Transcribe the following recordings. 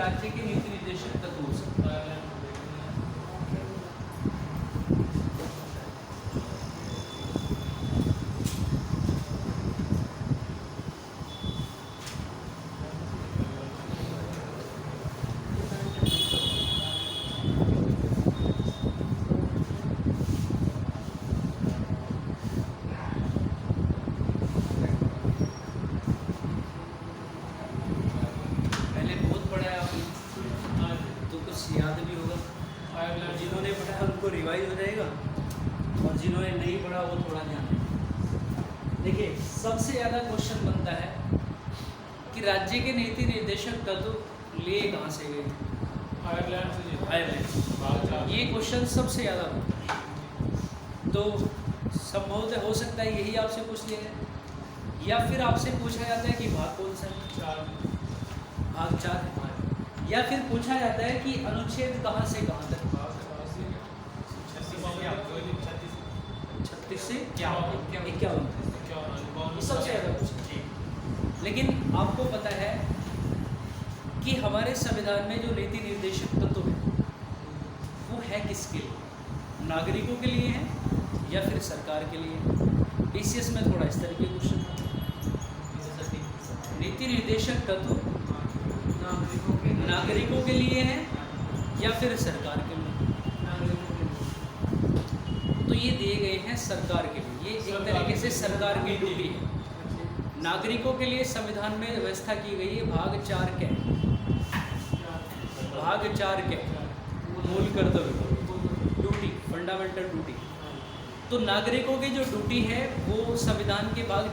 राज्य के नीति निर्देशक तत्व हो सकता है? पहले बहुत पढ़ा है आपने, तो कुछ याद भी होगा, और जिन्होंने पढ़ा उनको रिवाइज हो जाएगा, और जिन्होंने नहीं पढ़ा वो थोड़ा ध्यान दें। देखिए, सबसे ज़्यादा क्वेश्चन बनता है कि राज्य के नीति निर्देशक तत्व लिए कहाँ से गए? आयरलैंड से। आयरलैंड। ये क्वेश्चन सबसे ज़्यादा बनता है। तो संभवतः हो सकता है यही आपसे पूछ लिया जाए, या फिर आपसे पूछा जाता है कि भाग कौन सा है? भाग 4 है, या फिर पूछा जाता है कि अनुच्छेद कहाँ से कहाँ तक? 36 से 51। ये सबसे ज़्यादा पूछा। लेकिन आपको पता है कि हमारे संविधान में जो नीति निर्देशक तत्व है वो है किसके लिए? नागरिकों के लिए है या फिर सरकार के लिए? बीसीएस में थोड़ा इस तरीके के क्वेश्चन नीति निर्देशक तत्व नागरिकों के लिए है या फिर सरकार के लिए? तो ये दिए गए हैं सरकार के लिए। ये एक तरीके से सरकार की ड्यूटी है। नागरिकों के लिए संविधान में व्यवस्था की गई है भाग 4 के, भाग 4 के मूल कर्तव्य, ड्यूटी, फंडामेंटल ड्यूटी। तो नागरिकों की जो ड्यूटी है वो संविधान के भाग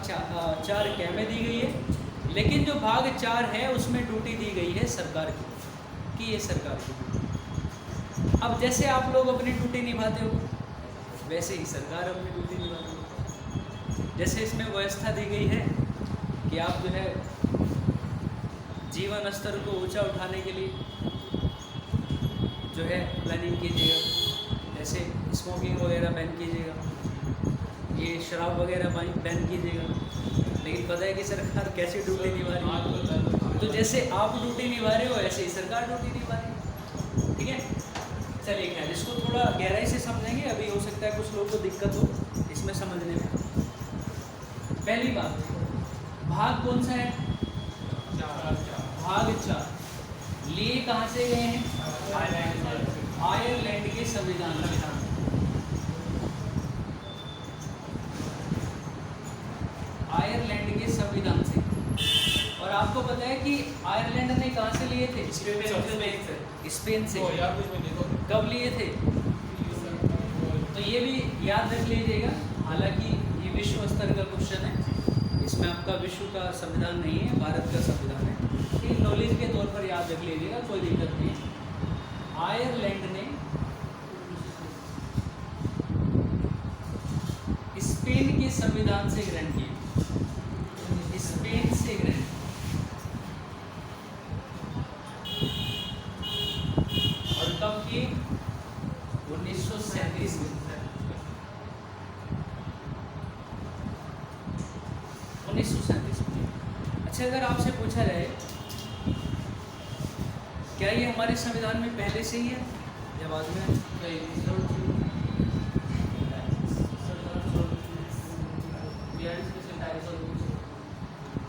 4 के में दी गई है, लेकिन जो भाग 4 है उसमें ड्यूटी दी गई है सरकार की, कि ये सरकार की। अब जैसे आप लोग अपनी ड्यूटी निभाते हो वैसे ही सरकार अपनी ड्यूटी निभाती है। जैसे इसमें व्यवस्था दी गई है कि आप जो है जीवन स्तर को ऊंचा उठाने के लिए जो है प्लानिंग कीजिएगा, जैसे स्मोकिंग वगैरह बैन कीजिएगा, ये शराब वगैरह बैन कीजिएगा। लेकिन पता है कि सरकार कैसी ड्यूटी निभा रही है? तो जैसे आप ड्यूटी निभा रहे हो ऐसे ही सरकार ड्यूटी निभा रही है। ठीक है, चलिए खैर, इसको थोड़ा गहराई से समझेंगे। अभी हो सकता है कुछ लोगों को दिक्कत हो इसमें समझने में। पहली बात, भाग कौन सा है? भाग 4 लिए कहाँ से गए हैं? आयरलैंड के संविधान से। आयरलैंड के संविधान से। और आपको पता है कि आयरलैंड ने कहाँ से लिए थे? स्पेन से। कब लिए थे? तो ये भी याद रख लीजिएगा। हालांकि ये विश्व स्तर का क्वेश्चन है, इसमें आपका विश्व का संविधान नहीं है, भारत का संविधान है। ये नॉलेज के तौर पर याद रख लीजिएगा, कोई दिक्कत नहीं है। आयरलैंड ने स्पेन के संविधान से ग्रहण किया, स्पेन से ग्रहण। और कब किए? 1937 में। 1937 में। अच्छा, अगर आपसे पूछा जाए क्या ये हमारे संविधान में पहले से ही है या बाद में?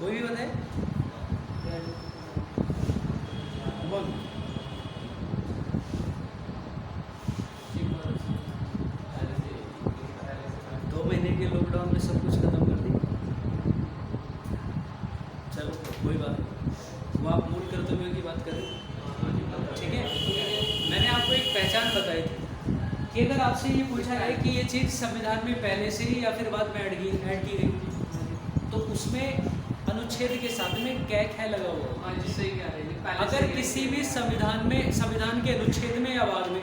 कोई भी बताए? बोल। दो महीने के लॉकडाउन में सब कुछ खत्म कर दिया। चलो कोई बात नहीं, वो आप मूल कर्तव्यों की बात करें। ठीक है, मैंने आपको एक पहचान बताई थी कि अगर आपसे ये पूछा जाए कि ये चीज़ संविधान में पहले से ही या फिर बाद में ऐड की गई, तो उसमें अनुच्छेद के साथ में कै लगा हुआ। जिससे क्या है, अगर किसी भी संविधान के अनुच्छेद में या बाद में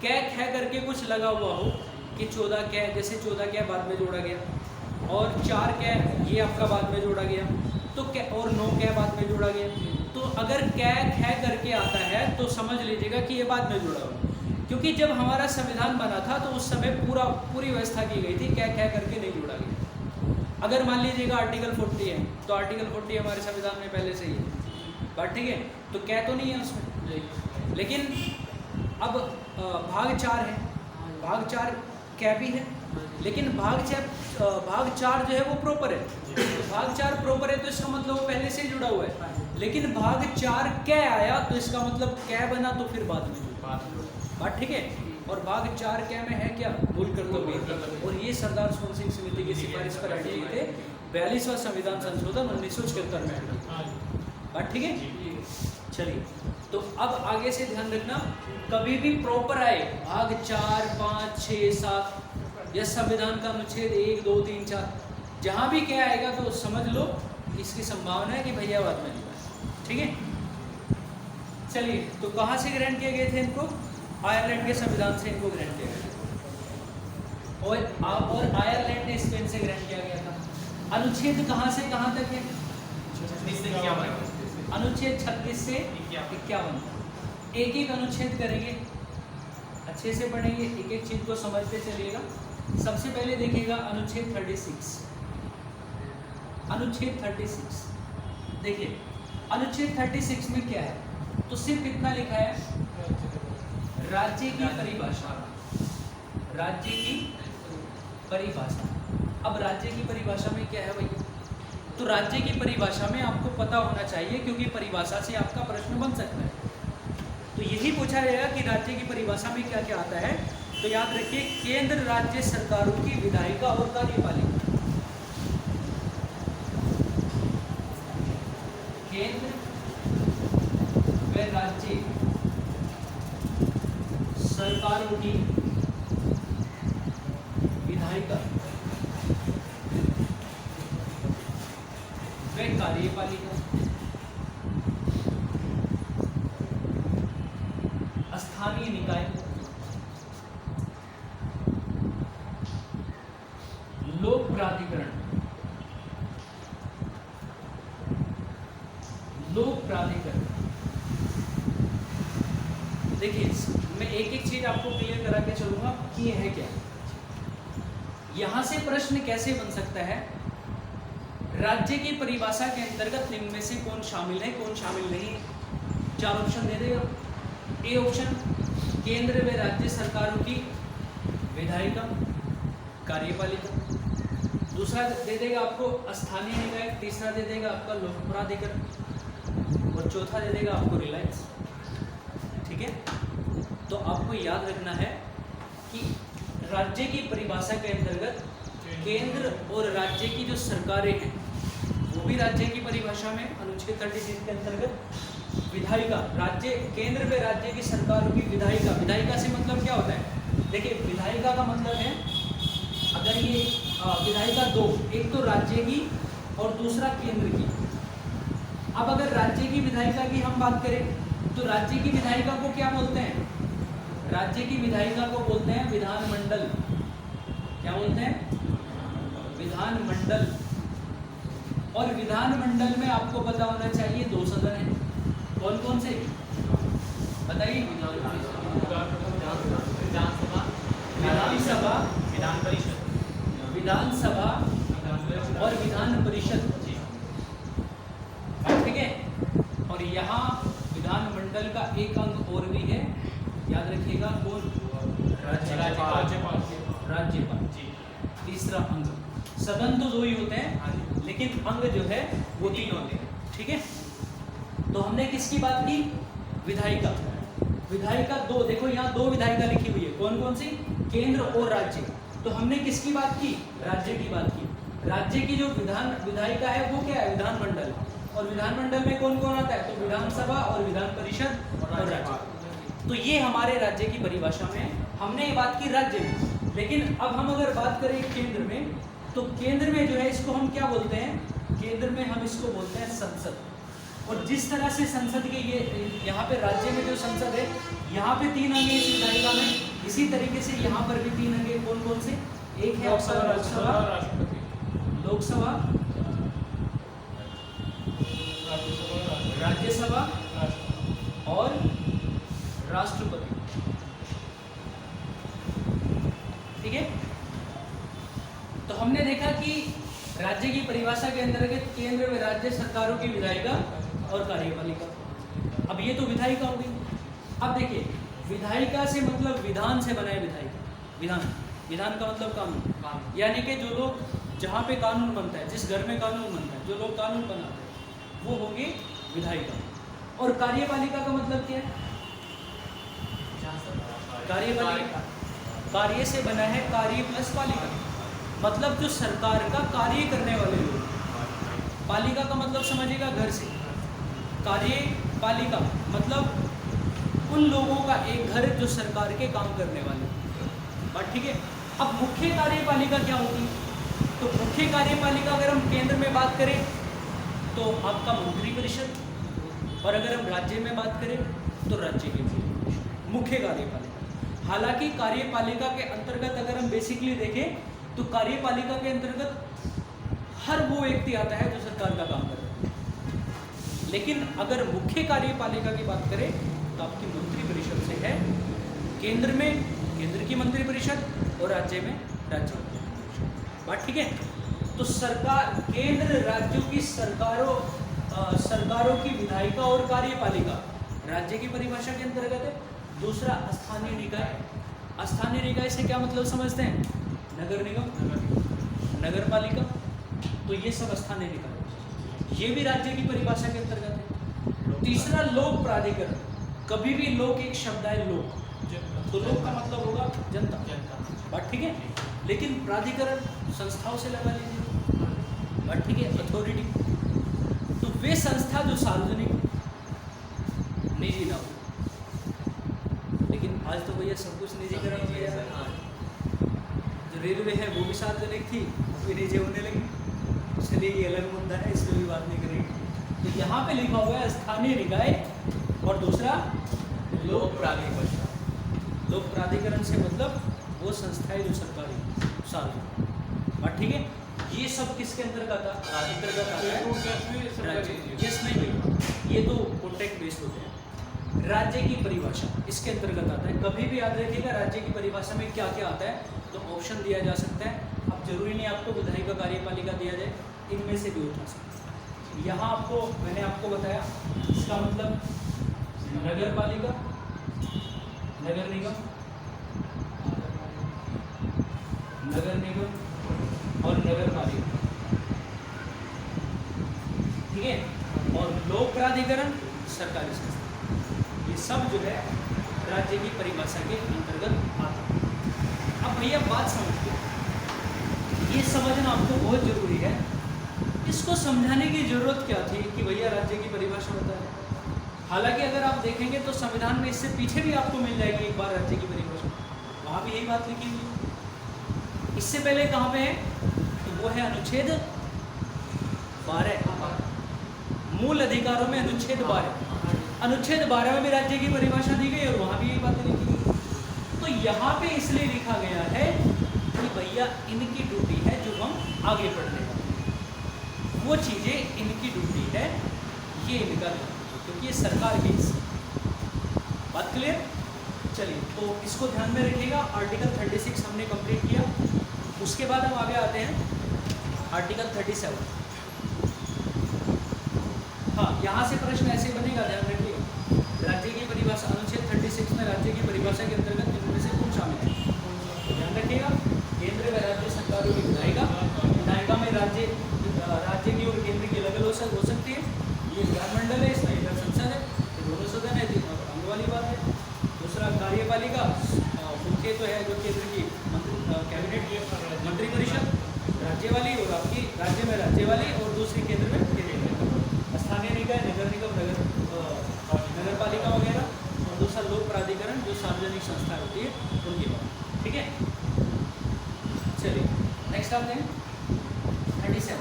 कै करके कुछ लगा हुआ हो कि 14 कै, जैसे 14 कै बाद में जोड़ा गया और 4 कै ये आपका बाद में जोड़ा गया, तो कै और 9 कै बाद में जोड़ा गया, तो अगर कै करके आता है तो समझ लीजिएगा कि ये बाद में जुड़ा हुआ। क्योंकि जब हमारा संविधान बना था तो उस समय पूरी व्यवस्था की गई थी, कै करके नहीं जोड़ा गया। अगर मान लीजिएगा आर्टिकल 40 है तो आर्टिकल 40 हमारे संविधान में पहले से ही है। बात ठीक है, तो क्या तो नहीं है उसमें। नहीं। लेकिन अब भाग 4 है, भाग 4 क्या भी है, लेकिन भाग 4 जो है वो प्रॉपर है। तो भाग 4 प्रॉपर है तो इसका मतलब वो पहले से ही जुड़ा हुआ है। लेकिन भाग 4 क्या आया तो इसका मतलब क्या बना तो फिर बाद में जुड़ा। बात ठीक है। और भाग 4 क्या में है, क्या मूल कर्तव्य। और ये सरदार सोहन सिंह समिति की सिफारिश पर ऐड किए थे 42वां संविधान संशोधन 1976 में। बात ठीक है। चलिए, तो अब आगे से ध्यान रखना, कभी भी प्रॉपर आए भाग 4, 5, 6, 7 या संविधान का अनुच्छेद 1, 2, 3, 4 जहाँ भी क्या आएगा तो समझ लो इसकी संभावना है कि भैया बाद में लिखा है। ठीक है। चलिए, तो कहाँ से ग्रहण किए गए थे इनको? आयरलैंड के संविधान से इनको ग्रहण किया गया और आयरलैंड ने स्पेन से ग्रहण किया गया था। अनुच्छेद कहाँ से कहाँ तक है? अनुच्छेद 36 से 51। एक एक अनुच्छेद करेंगे, अच्छे से पढ़ेंगे, एक एक चीज को समझते चलिएगा। सबसे पहले देखिएगा अनुच्छेद 36। अनुच्छेद 36 देखिए, अनुच्छेद 36 में क्या है? तो सिर्फ इतना लिखा है, राज्य की परिभाषा। राज्य की परिभाषा। अब राज्य की परिभाषा में क्या है भैया? तो राज्य की परिभाषा में आपको पता होना चाहिए, क्योंकि परिभाषा से आपका प्रश्न बन सकता है। तो यही पूछा जाएगा कि राज्य की परिभाषा में क्या क्या आता है। तो याद रखिए, केंद्र राज्य सरकारों की विधायिका और कार्यपालिका। केंद्र व राज्य सरकारों की विधायिका व कार्यपालिका, स्थानीय निकाय, लोक प्राधिकरण, लोक प्राधिकरण। देखिए, मैं एक एक चीज आपको क्लियर करा के चलूंगा कि यह है क्या। यहां से प्रश्न कैसे बन सकता है? राज्य की परिभाषा के अंतर्गत निम्न में से कौन शामिल है, कौन शामिल नहीं है? 4 ऑप्शन दे देगा। ए ऑप्शन, केंद्र व राज्य सरकारों की विधायिका कार्यपालिका। दूसरा दे देगा आपको स्थानीय निकाय। तीसरा दे देगा आपका लोक प्राधिकरण। और चौथा दे देगा आपको रिलायंस। ठीक है। तो आपको याद रखना है कि राज्य की परिभाषा के अंतर्गत केंद्र और राज्य की जो सरकारें हैं वो भी राज्य की परिभाषा में अनुच्छेद 36 के अंतर्गत विधायिका, राज्य केंद्र व राज्य की सरकारों की विधायिका। विधायिका से मतलब क्या होता है? देखिए, विधायिका का मतलब है, अगर ये विधायिका 2, एक तो राज्य की और दूसरा केंद्र की। अब अगर राज्य की विधायिका की हम बात करें तो राज्य की विधायिका को क्या बोलते हैं? राज्य की विधायिका को बोलते हैं विधानमंडल। क्या बोलते हैं? विधानमंडल। और विधानमंडल में आपको पता होना चाहिए 2 सदन हैं। कौन कौन से बताइए? विधानसभा, विधान परिषद, विधानसभा और विधान परिषद। ठीक है। और यहाँ विधानमंडल का एक अंग और भी है, याद रखिएगा, कौन? राज्यपाल। राज्यपाल। तीसरा अंग। सदन तो 2 ही होते हैं, लेकिन अंग जो है वो 3 होते हैं। ठीक है। तो हमने किसकी बात की? विधायिका। विधायिका 2, देखो यहाँ 2 विधायिका लिखी हुई है। कौन कौन सी? केंद्र और राज्य। तो हमने किसकी बात की? राज्य की बात की। राज्य की जो विधायिका है वो क्या है? विधानमंडल। और विधानमंडल में कौन कौन आता है? तो विधानसभा और विधान परिषद और राज्य। तो ये हमारे राज्य की परिभाषा में हमने ये बात की राज्य में। लेकिन अब हम अगर बात करें केंद्र में, तो केंद्र में जो है इसको हम क्या बोलते हैं? केंद्र में हम इसको बोलते हैं संसद। और जिस तरह से संसद के ये यहाँ पे राज्य में जो संसद है, यहाँ पे 3 अंग है इस विधायिका में, इसी तरीके से यहाँ पर भी 3 अंग है। कौन कौन से? एक है आपका लोकसभा, राज्यसभा और राष्ट्रपति। ठीक है। तो हमने देखा कि राज्य की परिभाषा के अंतर्गत केंद्र व राज्य सरकारों की विधायिका और कार्यपालिका। अब ये तो विधायिका हो गई। अब देखिए, विधायिका से मतलब विधान से बना है विधायिका। विधान, विधान का मतलब कानून, यानी कि जो लोग, जहाँ पे कानून बनता है, जिस घर में कानून बनता है, जो लोग कानून बनाते हैं, वो होगी विधायिका। और कार्यपालिका का मतलब क्या है? कार्यपालिका, कार्य से बना है, कार्य प्लस पालिका, मतलब जो सरकार का कार्य करने वाले लोग। पालिका का मतलब समझिएगा घर से, कार्यपालिका मतलब उन लोगों का एक घर जो सरकार के काम करने वाले। बात ठीक है। अब मुख्य कार्यपालिका क्या होगी? तो मुख्य कार्यपालिका अगर हम केंद्र में बात करें तो आपका मंत्री परिषद, और अगर हम राज्य में बात करें तो राज्य के मुख्य कार्यपालिका। हालांकि कार्यपालिका के अंतर्गत अगर हम बेसिकली देखें तो कार्यपालिका के अंतर्गत हर वो व्यक्ति आता है जो सरकार का काम कर रहा है। लेकिन अगर मुख्य कार्यपालिका की बात करें तो आपकी मंत्री परिषद से है, केंद्र में केंद्र की मंत्री परिषद और राज्य में राज्य की मंत्री परिषद। बात ठीक है। तो सरकार, केंद्र राज्यों की सरकारों की विधायिका और कार्यपालिका राज्य की परिभाषा के अंतर्गत है। दूसरा स्थानीय निकाय। स्थानीय निकाय से क्या मतलब समझते हैं? नगर निगम, नगर पालिका, तो ये सब स्थानीय निकाय, ये भी राज्य की परिभाषा के अंतर्गत है। तीसरा लोक प्राधिकरण। कभी भी लोक एक शब्द है, लोक, तो लोक का मतलब होगा जनता। बात ठीक है। लेकिन प्राधिकरण संस्थाओं से लगा लीजिए, बात ठीक है, अथॉरिटी, तो वे संस्था जो सार्वजनिक, निजी ना हो। लेकिन आज तो भैया सब कुछ निजीकरण हो गया है। जो रेलवे है वो भी सार्वजनिक थी, वो भी निजी होने लगी। चलिए ये अलग मुद्दा है, इस पर भी बात नहीं करेंगे। तो यहाँ पे लिखा हुआ है स्थानीय निकाय और दूसरा लोक प्राधिकरण। लोक प्राधिकरण से मतलब वो संस्थाएं जो सरकारी सार्वजनिक। बात ठीक है। ये सब किसके अंतर्गत आता है? यस नहीं भैया, ये तो कॉन्ट्रैक्ट बेस्ड होते हैं। राज्य की परिभाषा इसके अंतर्गत आता है। कभी भी याद रखिएगा राज्य की परिभाषा में क्या क्या आता है, तो ऑप्शन दिया जा सकता है। अब जरूरी नहीं आपको विधायिका कार्यपालिका दिया जाए, इनमें से भी उठा सकते हैं। यहाँ आपको मैंने आपको बताया, इसका मतलब नगर पालिका, नगर निगम, नगर निगम और नगर पालिका, ठीक है। और लोक प्राधिकरण सरकारी संस्था, ये सब जो है राज्य की परिभाषा के अंतर्गत आता है। अब भैया बात समझिए, ये समझना आपको बहुत जरूरी है। इसको समझाने की जरूरत क्या थी कि भैया राज्य की परिभाषा होता है। हालांकि अगर आप देखेंगे तो संविधान में इससे पीछे भी आपको मिल जाएगी एक बार राज्य की परिभाषा, वहाँ भी यही बात लिखी हुई है। इससे पहले कहाँ पे है? तो वो है अनुच्छेद 12, मूल अधिकारों में अनुच्छेद 12। अनुच्छेद 12 में भी राज्य की परिभाषा दी गई और वहाँ भी यही बातें लिखी गई। तो यहाँ पे इसलिए लिखा गया है कि भैया इनकी ड्यूटी है, जो हम आगे पढ़ने वाले वो चीज़ें इनकी ड्यूटी है, ये इनका ध्यान, क्योंकि ये सरकार की बात क्लियर। चलिए, तो इसको ध्यान में रखिएगा। आर्टिकल 36 हमने कंप्लीट किया। उसके बाद हम आगे आते हैं आर्टिकल 37। हाँ, यहाँ से प्रश्न ऐसे बनेगा, ध्यान रखिएगा। राज्य की परिभाषा, अनुच्छेद 36 में राज्य की परिभाषा के अंतर्गत इनमें से कौन शामिल है? ध्यान रखिएगा, केंद्र व राज्य सरकारों की विधायिका में राज्य की और केंद्र की अलग अलग हो सकती है। ये विधानमंडल है, इसमें इधर संसद है, दोनों सदन है, अंग वाली बात है। दूसरा कार्यपालिका, मुख्य तो है जो केंद्र की कैबिनेट मंत्री परिषद, राज्य वाली, और आपकी राज्य में राज्य वाली, और दूसरी केंद्र में केंद्रीय वाली। स्थानीय निकाय, नगर निगम, नगर पालिका वगैरह, और दूसरा लोक प्राधिकरण जो सार्वजनिक संस्था होती है उनकी बात, ठीक है। चलिए नेक्स्ट आते हैं 37।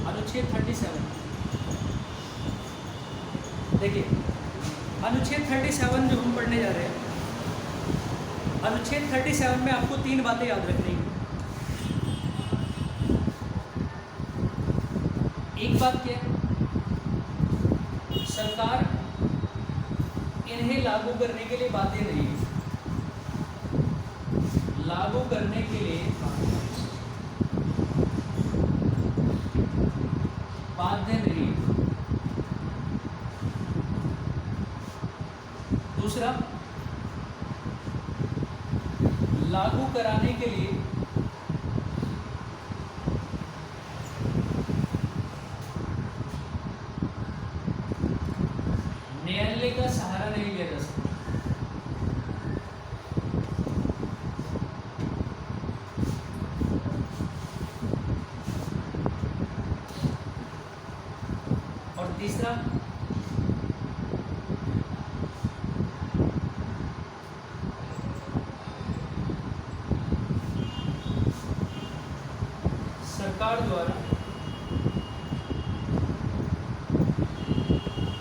अनुच्छेद 37 देखिए, अनुच्छेद 37 जो हम पढ़ने जा रहे हैं, अनुच्छेद 37 में आपको 3 बातें याद रखनी है। एक बात क्या है, सरकार इन्हें लागू करने के लिए बाध्य नहीं है, लागू करने के लिए बाध्य नहीं है। दूसरा, लागू कराने के लिए न्यायालय का सहारा नहीं लिया जा सकता। और तीसरा, सरकार द्वारा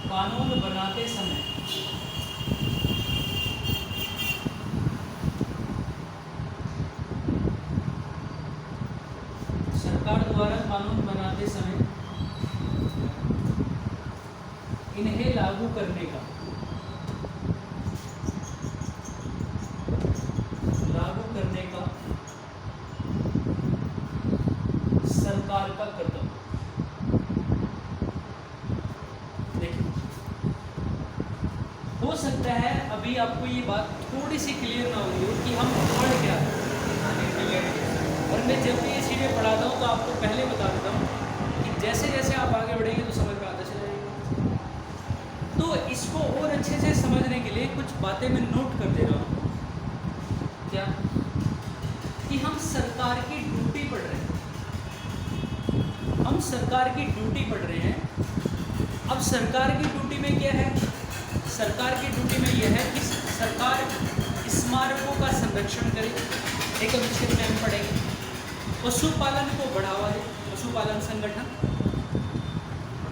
कानून बनाते समय इन्हें लागू करने का सरकार का कर्तव्य। देखिए, हो सकता है अभी आपको ये बात थोड़ी सी क्लियर ना हुई हो कि हम पढ़ क्या है, और मैं जब भी ये चीज़ें पढ़ाता हूँ तो आपको पहले बता देता हूँ कि जैसे जैसे आप आगे बढ़ेंगे तो समझ में आता चलेगा। तो इसको और अच्छे से समझने के लिए कुछ बातें मैं नोट कर दे रहा हूँ। क्या कि हम सरकार की ड्यूटी पढ़ रहे हैं, हम सरकार की ड्यूटी पढ़ रहे हैं। अब सरकार की ड्यूटी में क्या है? सरकार की ड्यूटी में यह है कि सरकार स्मारकों का संरक्षण करे। एक अनुच्छेद में हम पढ़ेंगे, पशुपालन को बढ़ावा दे, पशुपालन संगठन,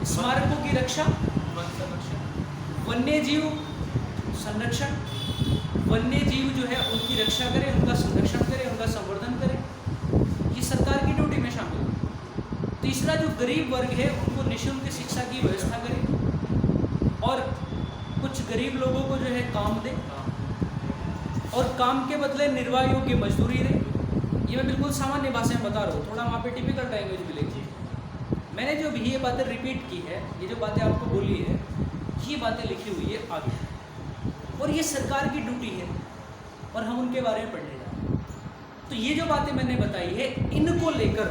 स्मारकों की रक्षा, वन्य जीव संरक्षण, वन्य जीव जो है उनकी रक्षा करे, उनका संरक्षण करे, उनका संवर्धन करे, ये सरकार की ड्यूटी में शामिल है। तीसरा, जो गरीब वर्ग है उनको निःशुल्क शिक्षा की व्यवस्था करे और कुछ गरीब लोगों को जो है काम दे और काम के बदले निर्वाह योग्य मजदूरी दे। ये मैं बिल्कुल सामान्य भाषा में बता रहा हूँ, थोड़ा वहाँ पे टिपिकल लैंग्वेज मिलेगी। मैंने जो भी ये बातें रिपीट की है, ये जो बातें आपको बोली है, ये बातें लिखी हुई है आगे, और ये सरकार की ड्यूटी है और हम उनके बारे में पढ़ने जा रहे हैं। तो ये जो बातें मैंने बताई है, इनको लेकर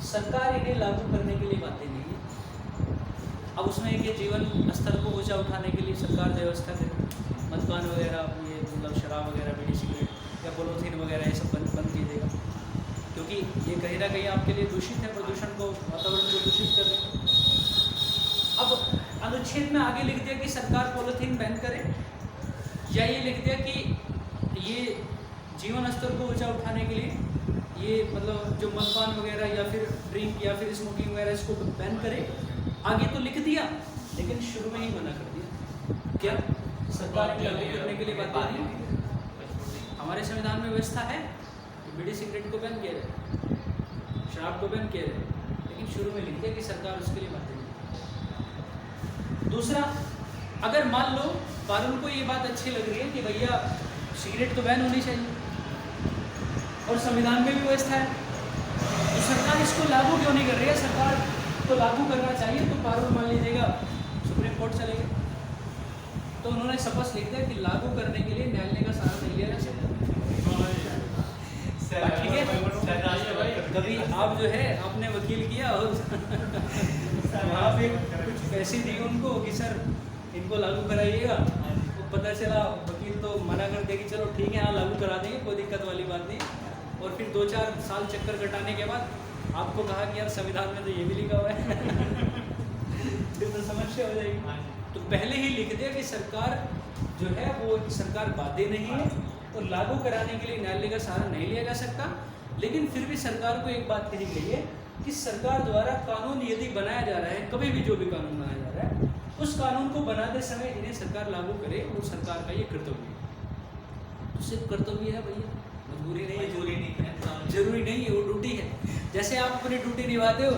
सरकार इन्हें लागू करने के लिए बातें नहीं है। अब उसमें ये जीवन स्तर को ऊंचा उठाने के लिए सरकार व्यवस्था करे, मद्यपान वगैरह, ये मतलब शराब वगैरह, बीड़ी सिगरेट या पॉलीथीन वगैरह ये सब बंद कीजिएगा, क्योंकि ये कहीं ना कहीं आपके लिए दूषित है, प्रदूषण को, वातावरण को दूषित कर रहे हैं। अब अनुच्छेद में आगे लिख दिया कि सरकार पॉलीथीन बैन करे, या ये लिख दिया कि ये जीवन स्तर को ऊंचा उठाने के लिए ये मतलब जो मद्यपान वगैरह या फिर ड्रिंक या फिर स्मोकिंग वगैरह इसको बैन करे। आगे तो लिख दिया लेकिन शुरू में ही मना कर दिया। क्या सरकार को लागू करने के लिए बात नहीं? हमारे संविधान में व्यवस्था है कि बीड़ी सिगरेट को बैन किया जाए, शराब को बैन किया जाए, लेकिन शुरू में लिख दिया कि सरकार उसके लिए बातें नहीं। दूसरा, अगर मान लो कानून को ये बात अच्छी लग रही है कि भैया सिगरेट तो बैन होनी चाहिए और संविधान में भी व्यवस्था है, तो सरकार इसको लागू क्यों नहीं कर रही है? सरकार को लागू करना चाहिए, तो कानून मान लीजिएगा सुप्रीम कोर्ट चले गए, तो उन्होंने स्पष्ट लिख दिया कि लागू करने के लिए न्यायालय का सहारा नहीं लिया जा सकता। ठीक है, कभी आप जो है आपने वकील किया और वहाँ पे कुछ पैसे दिए उनको कि सर इनको लागू कराइएगा, तो पता चला वकील तो मना कर दिया कि चलो ठीक है हाँ लागू करा देंगे, कोई दिक्कत वाली बात नहीं, और फिर 2-4 साल चक्कर कटाने के बाद आपको कहा कि यार संविधान में तो ये भी लिखा हुआ है फिर तो समस्या हो जाएगी। तो पहले ही लिख दिया कि सरकार जो है वो सरकार बाध्य नहीं है और लागू कराने के लिए न्यायालय का सहारा नहीं लिया जा सकता। लेकिन फिर भी सरकार को एक बात कही गई है कि सरकार द्वारा कानून यदि बनाया जा रहा है, कभी भी जो भी कानून बनाया जा रहा है, उस कानून को बनाते समय इन्हें सरकार लागू करे, वो सरकार का ये कर्तव्य है। सिर्फ कर्तव्य है भैया, मजबूरी नहीं है, मजबूरी नहीं है, जरूरी नहीं है, वो ड्यूटी है। जैसे आप अपनी ड्यूटी निभाते हो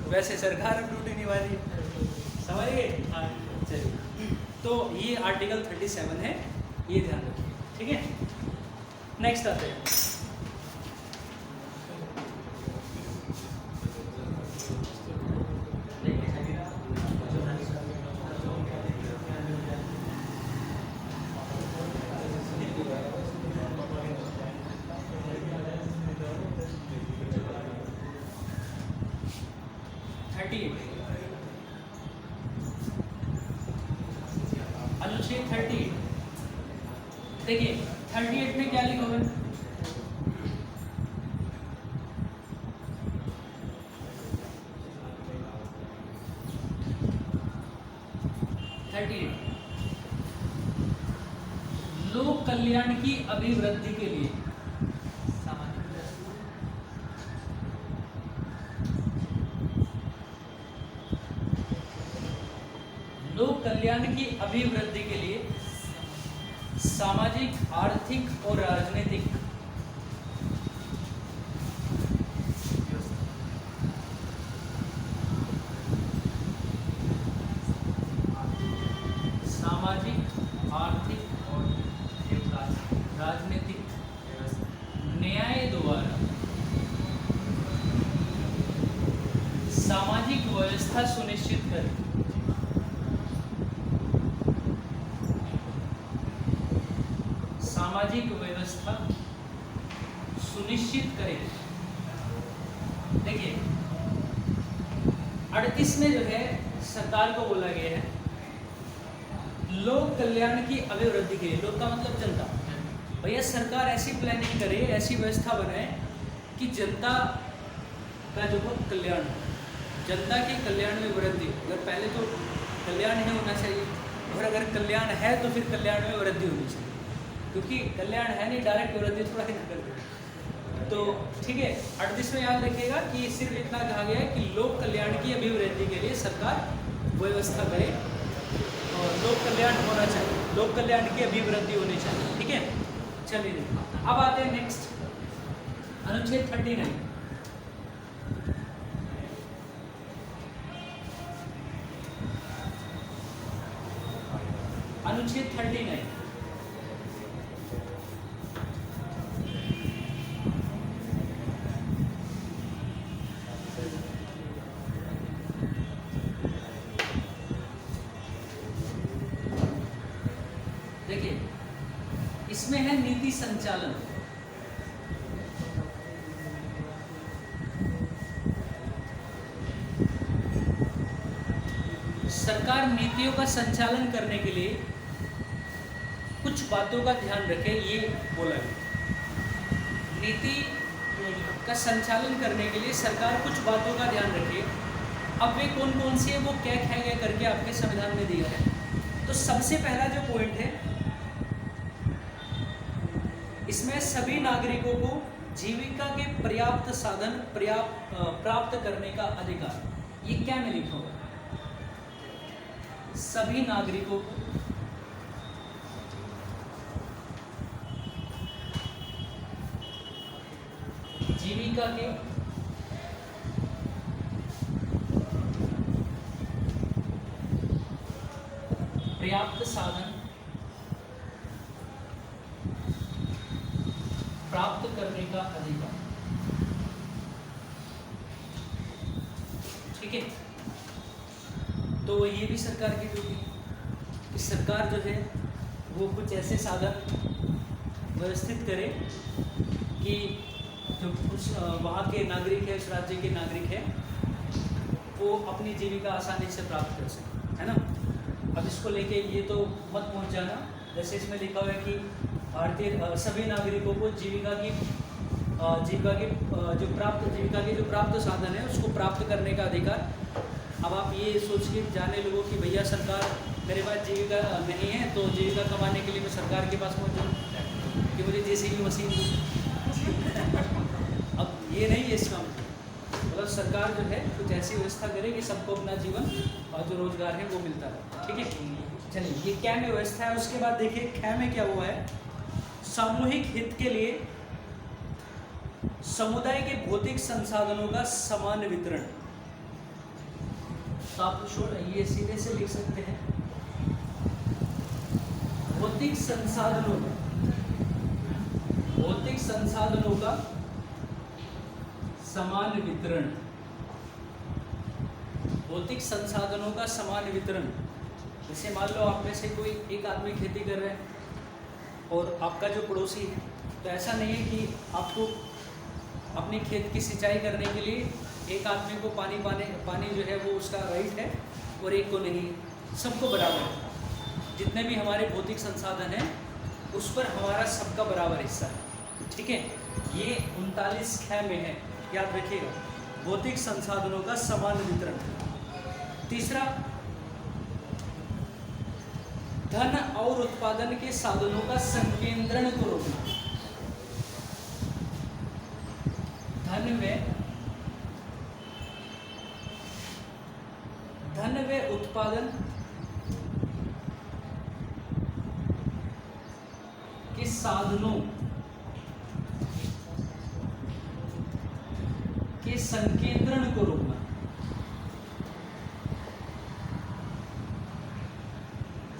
वैसे सरकार अब ड्यूटी निभा रही है, समझ गए? हाँ। चलिए, तो ये आर्टिकल 37 है, ये ध्यान रखिए, ठीक है। नेक्स्ट आते हैं, अनुच्छेद 38। देखिए 38 में क्या लिखा हुआ है? लोक कल्याण की अभिवृद्धि के लिए लोक कल्याण की अभिवृद्धि के लिए सामाजिक, आर्थिक और राजनीतिक राजनीतिक न्याय द्वारा सामाजिक व्यवस्था सुनिश्चित करें। सामाजिक व्यवस्था सुनिश्चित करें। देखिए 38 में जो है सरकार को बोला गया है लोक कल्याण की अभिवृद्धि के लिए, लोक का मतलब जनता, भैया सरकार ऐसी प्लानिंग करे, ऐसी व्यवस्था बनाए कि जनता का जो कल्याण हो, जनता के कल्याण में वृद्धि। अगर पहले तो कल्याण ही होना चाहिए, और अगर कल्याण है तो फिर कल्याण में वृद्धि होनी चाहिए, क्योंकि कल्याण है नहीं, डायरेक्ट वृद्धि थोड़ा ही ना कर दे। तो ठीक है, 38 में याद रखिएगा कि सिर्फ इतना कहा गया है कि लोक कल्याण की अभिवृद्धि के लिए सरकार व्यवस्था करे और लोक कल्याण होना चाहिए, लोक कल्याण की अभिवृद्धि होनी चाहिए, ठीक है। चलिए अब आते हैं नेक्स्ट, अनुच्छेद 39। अनुच्छेद 39 देखिए, इसमें है नीति संचालन। सरकार नीतियों का संचालन करने के लिए कुछ बातों का ध्यान रखे, ये बोला गया। नीति का संचालन करने के लिए सरकार कुछ बातों का ध्यान रखे। अब वे कौन कौन सी है वो क्या क्या करके आपके संविधान में दिया है। तो सबसे पहला जो पॉइंट है, इसमें सभी नागरिकों को जीविका के पर्याप्त साधन प्राप्त करने का अधिकार। ये क्या में लिखा हुआ है? सभी नागरिकों को जीविका के पर्याप्त साधन प्राप्त करने का अधिकार, ठीक है। तो ये भी सरकार की ड्यूटी है कि सरकार जो है वो कुछ ऐसे साधन व्यवस्थित करे कि जो उस वहाँ के नागरिक है, उस राज्य के नागरिक है, वो अपनी जीविका आसानी से प्राप्त कर सके, है ना। अब इसको लेके ये तो मत पहुँच जाना, जैसे इसमें लिखा हुआ है कि भारतीय सभी नागरिकों को जीविका के जो प्राप्त साधन है उसको प्राप्त करने का अधिकार। अब आप ये सोच के जाने लोगों कि भैया सरकार मेरे पास जीविका नहीं है तो जीविका कमाने के लिए मैं सरकार के पास पहुँच जाऊँ कि मुझे जेसीबी मशीन अब ये नहीं है इसका मतलब सरकार जो है कुछ ऐसी व्यवस्था करे कि सबको अपना जीवन और जो रोजगार है वो मिलता है, ठीक है। चलिए, ये क्या में व्यवस्था है। उसके बाद देखिए ख्या में क्या हुआ है, सामूहिक हित के लिए समुदाय के भौतिक संसाधनों का समान वितरण। तो आप ये सीधे से लिख सकते हैं, भौतिक संसाधनों का समान वितरण। भौतिक संसाधनों का समान वितरण। जैसे मान लो आप में से कोई एक आदमी खेती कर रहा है और आपका जो पड़ोसी है, तो ऐसा नहीं है कि आपको अपनी खेत की सिंचाई करने के लिए एक आदमी को पानी जो है वो उसका राइट है और एक को नहीं है, सबको बराबर है। जितने भी हमारे भौतिक संसाधन हैं उस पर हमारा सबका बराबर हिस्सा है, ठीक है। ये 39 ख में है, याद रखिएगा, भौतिक संसाधनों का समान वितरण। तीसरा, धन और उत्पादन के साधनों का संकेंद्रण को रोकना। धन व उत्पादन के साधनों के संकेंद्रण को रोकना।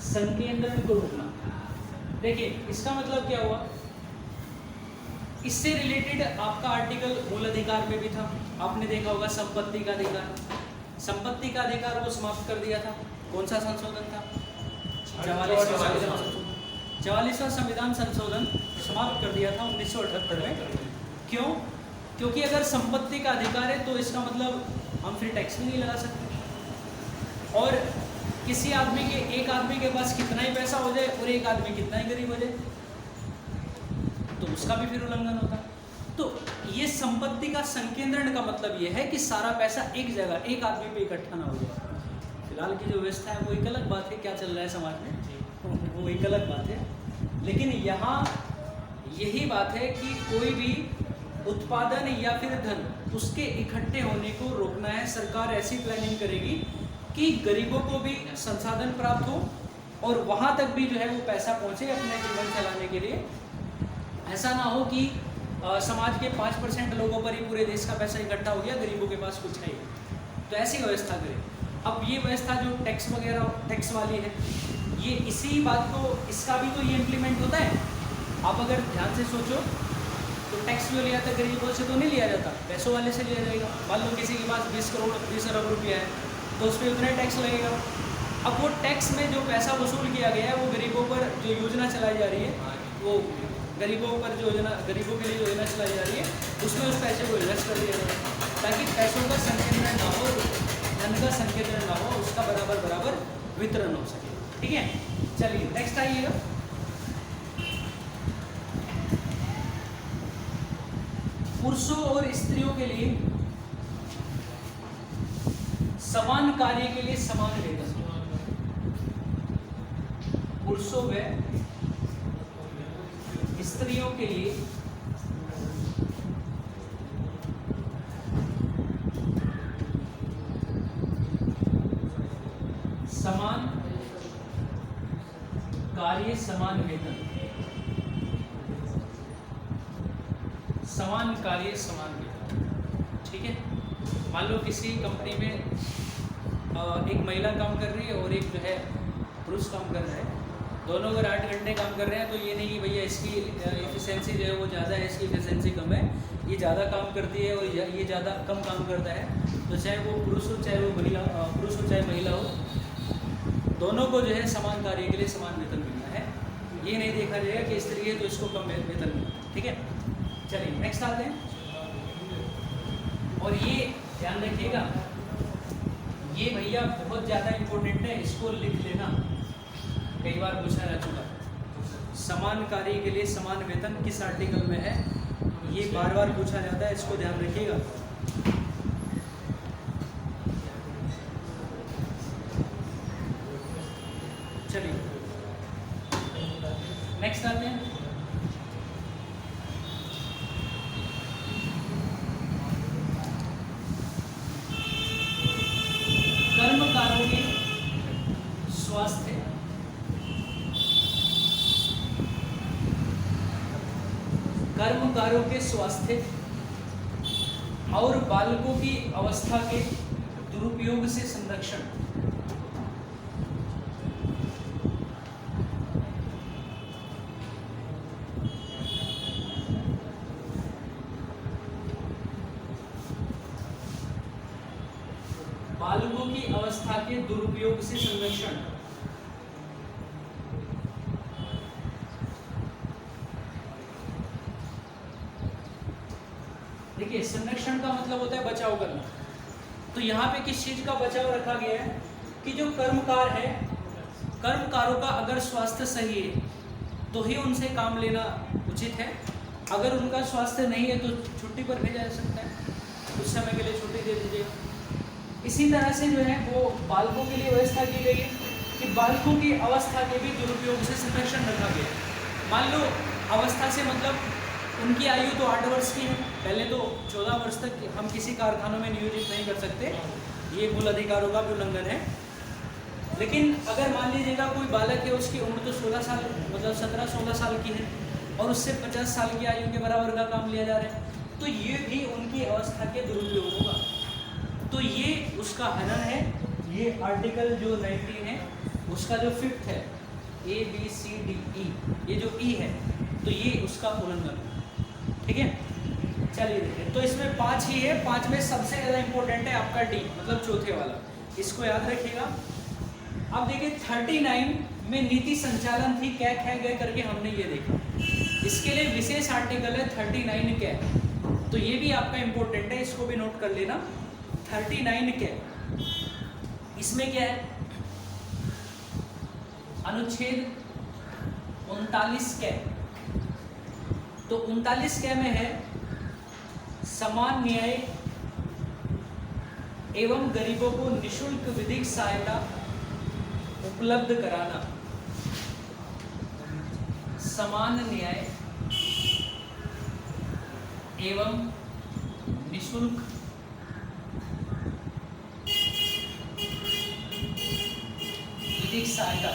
संकेंद्रण को रोकना। देखिए इसका मतलब क्या हुआ, इससे रिलेटेड आपका आर्टिकल मूल अधिकार में भी था, आपने देखा होगा संपत्ति का अधिकार। संपत्ति का अधिकार वो समाप्त कर दिया था, कौन सा संशोधन था? 44वां संविधान संशोधन समाप्त कर दिया था 1978 में। क्यों? क्योंकि अगर संपत्ति का अधिकार है तो इसका मतलब हम फिर टैक्स भी नहीं लगा सकते, और किसी आदमी के, एक आदमी के पास कितना ही पैसा हो जाए और एक आदमी कितना ही गरीब हो जाए तो उसका भी फिर उल्लंघन होता। तो ये संपत्ति का संकेंद्रण का मतलब ये है कि सारा पैसा एक जगह, एक आदमी पे इकट्ठा ना हो जाए। फिलहाल की जो व्यवस्था है वो एक अलग बात है, क्या चल रहा है समाज में वो एक अलग बात है, लेकिन यहाँ यही बात है कि कोई भी उत्पादन या फिर धन उसके इकट्ठे होने को रोकना है। सरकार ऐसी प्लानिंग करेगी कि गरीबों को भी संसाधन प्राप्त हो और वहाँ तक भी जो है वो पैसा पहुँचे अपने जीवन चलाने के लिए। ऐसा ना हो कि समाज के 5% लोगों पर ही पूरे देश का पैसा इकट्ठा हो गया, गरीबों के पास कुछ है ही, तो ऐसी व्यवस्था करें। अब ये व्यवस्था जो टैक्स वगैरह, टैक्स वाली है, ये इसी बात को, इसका भी तो ये इम्प्लीमेंट होता है। आप अगर ध्यान से सोचो तो टैक्स जो लिया था गरीबों से तो नहीं लिया जाता, पैसों वाले से लिया जाएगा। मान लो किसी के पास 20 करोड़ 20 अरब रुपया है तो उस पर उतना टैक्स लगेगा। अब वो टैक्स में जो पैसा वसूल किया गया है वो गरीबों पर जो योजना चलाई जा रही है, वो गरीबों पर जो योजना, गरीबों के लिए जो योजना चलाई जा रही है उसमें उस पैसे को इन्वेस्ट कर दिया जाए ताकि पैसों का संकेंद्रण ना हो, धन का संकेंद्रण ना हो, उसका बराबर वितरण हो सके, ठीक है। चलिए नेक्स्ट आइएगा। पुरुषों और स्त्रियों के लिए समान कार्य के लिए समान वेतन। पुरुषों व स्त्रियों के लिए समान कार्य समान वेतन। समान कार्य समान वेतन, ठीक है। मान लो किसी कंपनी में एक महिला काम कर रही है और एक जो है पुरुष काम कर रहा है, दोनों अगर 8 घंटे काम कर रहे हैं तो ये नहीं कि भैया इसकी एफिशिएंसी जो है वो ज़्यादा है, इसकी एफिशिएंसी कम है, ये ज़्यादा काम करती है और ये ज़्यादा कम काम करता है, तो चाहे वो पुरुष हो चाहे वो महिला, पुरुष हो चाहे महिला हो, दोनों को जो है समान कार्य के लिए समान वेतन मिलना है। ये नहीं देखा जाएगा कि स्त्री है तो इसको कम वेतन मिलना है, ठीक है। चलिए नेक्स्ट आते हैं। और ये ध्यान रखिएगा, ये भैया बहुत ज़्यादा इम्पोर्टेंट है, इसको लिख लेना, कई बार पूछा जा चुका। समान कार्य के लिए समान वेतन किस आर्टिकल में है, ये बार बार पूछा जाता है, इसको ध्यान रखिएगा। चलिए नेक्स्ट आते हैं। कर्मकारों के स्वास्थ्य कर्मकारों के स्वास्थ्य और बालकों की अवस्था के दुरुपयोग से संरक्षण। बालकों की अवस्था के दुरुपयोग से संरक्षण। देखिए, संरक्षण का मतलब होता है बचाव करना। तो यहाँ पे किस चीज का बचाव रखा गया है कि जो कर्मकार है, कर्मकारों का अगर स्वास्थ्य सही है तो ही उनसे काम लेना उचित है। अगर उनका स्वास्थ्य नहीं है तो छुट्टी पर भेजा जा सकता है, कुछ समय के लिए छुट्टी दे दीजिएगा। इसी तरह से जो है वो बालकों के लिए व्यवस्था की गई है कि बालकों की अवस्था के भी दुरुपयोग से संरक्षण रखा गया है। मान लो अवस्था से मतलब उनकी आयु तो 8 वर्ष की है, पहले तो 14 वर्ष तक हम किसी कारखानों में नियोजित नहीं कर सकते, ये मूल अधिकारों का भी उल्लंघन है। लेकिन अगर मान लीजिएगा कोई बालक है, उसकी उम्र तो 16 साल मतलब 17-16 साल की है और उससे 50 साल की आयु के बराबर का काम लिया जा रहा है, तो ये भी उनकी अवस्था के दुरुपयोग होगा। तो ये उसका हनन है। ये आर्टिकल जो 19 है उसका जो 5th है, ABCDE, ये जो E है तो ये उसका उल्लंघन है। ठीक है, चलिए देखिए। तो इसमें 5 ही है, 5 में सबसे ज़्यादा इंपॉर्टेंट है आपका D, मतलब चौथे वाला, इसको याद रखिएगा। अब देखिए 39 में नीति संचालन थी, क्या खे गए करके हमने ये देखा। इसके लिए विशेष आर्टिकल है 39 के, तो ये भी आपका इंपॉर्टेंट है, इसको भी नोट कर लेना। 39 के इसमें क्या है, अनुच्छेद 39 के, तो 39 के में है समान न्याय एवं गरीबों को निशुल्क विधिक सहायता उपलब्ध कराना। समान न्याय एवं निशुल्क विधिक सहायता।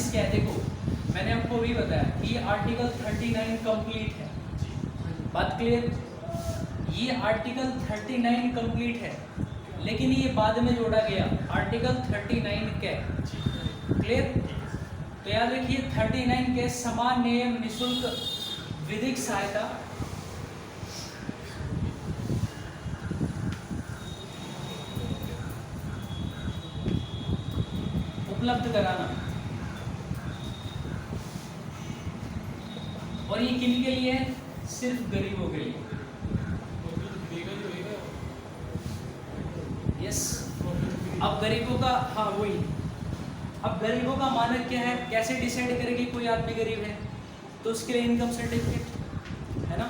क्या है, देखो मैंने आपको भी बताया कि ये आर्टिकल 39 कंप्लीट है, बात क्लियर। ये आर्टिकल 39 कंप्लीट है, लेकिन ये बाद में जोड़ा गया आर्टिकल 39 के, क्लियर। तो याद रखिए 39 के समान नियम निशुल्क विधिक सहायता उपलब्ध कराना। और ये किन के लिए है, सिर्फ गरीबों के लिए। यस, अब गरीबों का, हाँ वही, अब गरीबों का मानक क्या है, कैसे डिसाइड करेगी कोई आदमी गरीब है, तो उसके लिए इनकम सर्टिफिकेट है ना,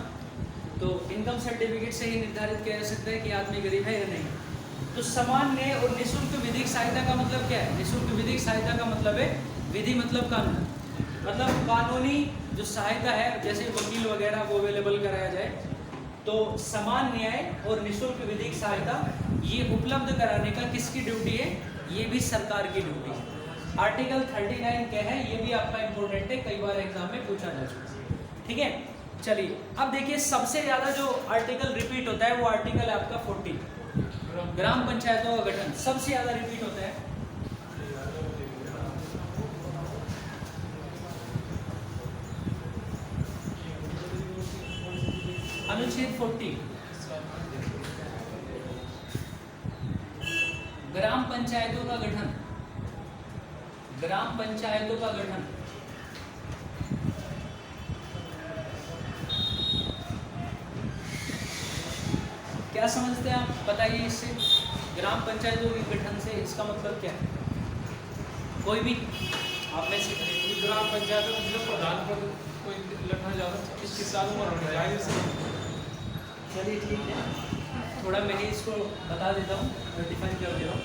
तो इनकम सर्टिफिकेट से ही निर्धारित किया जा सकता है कि आदमी गरीब है या नहीं। तो समान न्याय और निःशुल्क विधिक सहायता का मतलब क्या है, निःशुल्क विधिक सहायता का मतलब है, विधि मतलब कानून, मतलब कानूनी जो सहायता है, जैसे वकील वगैरह को अवेलेबल कराया जाए। तो समान न्याय और निःशुल्क विधिक सहायता ये उपलब्ध कराने का किसकी ड्यूटी है, ये भी सरकार की ड्यूटी है। आर्टिकल 39 क्या है, ये भी आपका इंपॉर्टेंट है, कई बार एग्जाम में पूछा जा चुका है। ठीक है, चलिए अब देखिए सबसे ज़्यादा जो आर्टिकल रिपीट होता है वो आर्टिकल है आपका 40, ग्राम पंचायतों का गठन, सबसे ज़्यादा रिपीट होता है। अनुच्छेद 40, ग्राम पंचायतों का गठन, ग्राम पंचायतों का गठन। क्या समझते हैं आप, बताइए इससे, ग्राम पंचायतों के गठन से इसका मतलब क्या है, कोई भी आप में से। ग्राम पंचायतों में जो प्रधान पद कोई लड़ना चाहता है, इसकी साल उम्र होनी चाहिए। चलिए ठीक है, थोड़ा मैं ही इसको बता देता हूँ, डिफाइन कर दे रहा हूँ।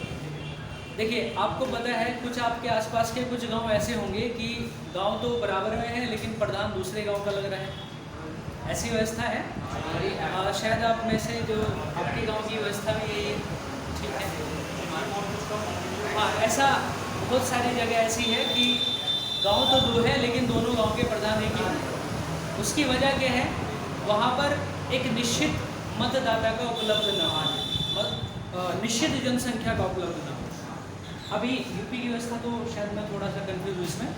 देखिए आपको पता है कुछ आपके आसपास के कुछ गांव ऐसे होंगे कि गांव तो बराबर में है लेकिन प्रधान दूसरे गांव का लग रहा ऐसी व्यवस्था है। शायद आप में से जो आपके गांव की व्यवस्था भी यही है, ठीक है। हाँ, ऐसा बहुत सारी जगह ऐसी है कि गांव तो दो है लेकिन दोनों गांव के प्रधान एक ही हैं। उसकी वजह क्या है, वहाँ पर एक निश्चित मतदाता का उपलब्ध न होना, निश्चित जनसंख्या का उपलब्ध न होना। अभी यूपी की व्यवस्था तो शायद मैं थोड़ा सा कंफ्यूज हूँ इसमें,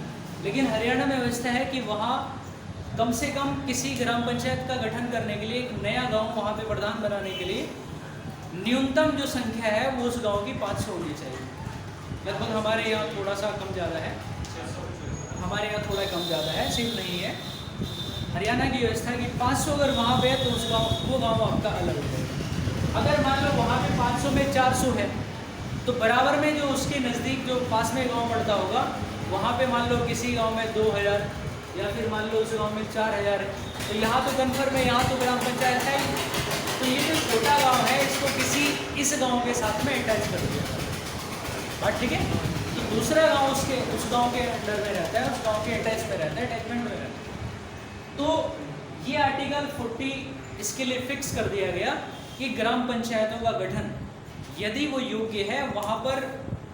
लेकिन हरियाणा में व्यवस्था है कि वहाँ कम से कम किसी ग्राम पंचायत का गठन करने के लिए, एक नया गांव वहाँ पे प्रधान बनाने के लिए न्यूनतम जो संख्या है वो उस गांव की 500 होनी चाहिए। लगभग हमारे यहाँ थोड़ा सा कम ज़्यादा है, हमारे यहाँ थोड़ा कम ज़्यादा है, सिर्फ नहीं है। हरियाणा की व्यवस्था है कि 500 अगर वहाँ पे है तो उस गाँव, वो गाँव आपका अलग हो जाएगा। अगर मान लो वहाँ पे 500 में 400 है तो बराबर में जो उसके नज़दीक जो पास में गाँव पड़ता होगा, वहाँ पे मान लो किसी गांव में 2000 या फिर मान लो उस गांव में 4000 है, तो यहाँ तो कन्फर्म है, यहाँ तो ग्राम पंचायत है ही। तो ये जो छोटा गांव है इसको किसी इस गांव के साथ में अटैच कर दिया बात, ठीक है। तो दूसरा गांव उसके उस गांव के अंडर में रहता है, उस गांव के अटैच में रहता है, अटैचमेंट में रहता है। तो ये आर्टिकल 40 इसके लिए फिक्स कर दिया गया कि ग्राम पंचायतों का गठन यदि वो योग्य है, वहाँ पर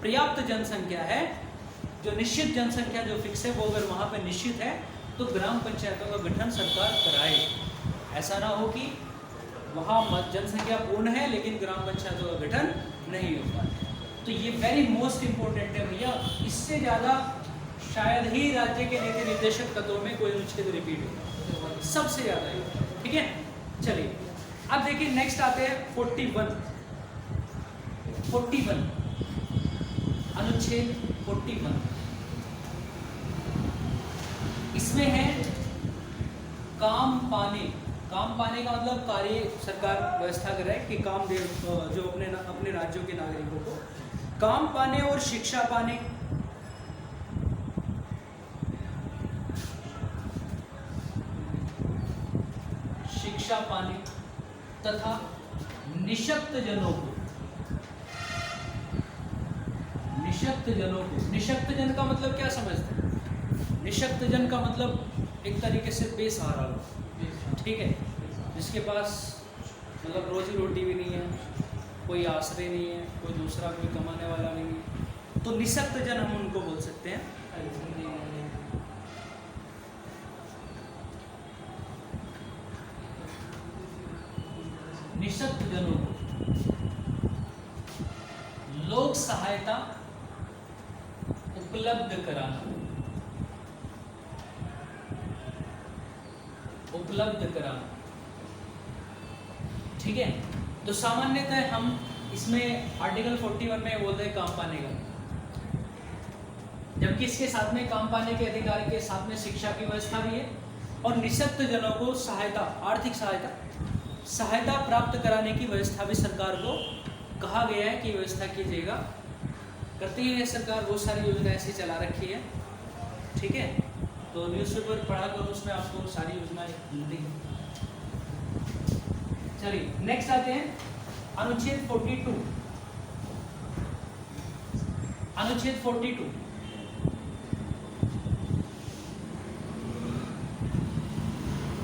पर्याप्त जनसंख्या है, जो निश्चित जनसंख्या जो फिक्स है वो अगर वहाँ पे निश्चित है तो ग्राम पंचायतों का गठन सरकार कराए। ऐसा ना हो कि वहाँ जनसंख्या पूर्ण है लेकिन ग्राम पंचायतों का गठन नहीं हो पाता। तो ये वेरी मोस्ट इम्पोर्टेंट है भैया, इससे ज़्यादा शायद ही राज्य के नीति निर्देशक तत्वों में कोई अनुच्छेद रिपीट होगा, सबसे ज़्यादा है, ठीक है। चलिए अब देखिए नेक्स्ट आते हैं 41 अनुच्छेद 41। इसमें है काम पाने का मतलब कार्य सरकार व्यवस्था करे कि काम दे जो अपने राज्यों के नागरिकों को काम पाने और शिक्षा पाने, तथा निशक्त जनों को, निशक्त जन का मतलब क्या समझते हैं? निशक्त जन का मतलब एक तरीके से बेसहारा लोग, ठीक है, जिसके पास मतलब रोजी रोटी भी नहीं है, कोई आश्रय नहीं है, कोई दूसरा कोई कमाने वाला नहीं है, तो निशक्त जन हम उनको बोल सकते हैं। निशक्त जनों को लोक सहायता उपलब्ध कराना, ठीक है। तो सामान्यतः हम इसमें आर्टिकल 41 में बोलते हैं काम पाने का, जबकि इसके साथ में काम पाने के अधिकार के साथ में शिक्षा की व्यवस्था भी है और निशक्त जनों को सहायता, आर्थिक सहायता प्राप्त कराने की व्यवस्था भी सरकार को कहा गया है कि व्यवस्था कीजिएगा। करती है सरकार, बहुत सारी योजना ऐसी चला रखी है, ठीक है। तो न्यूज़पेपर पढ़ा कर उसमें आपको सारी योजनाएं मिलती हैं। चलिए नेक्स्ट आते हैं अनुच्छेद 42। अनुच्छेद 42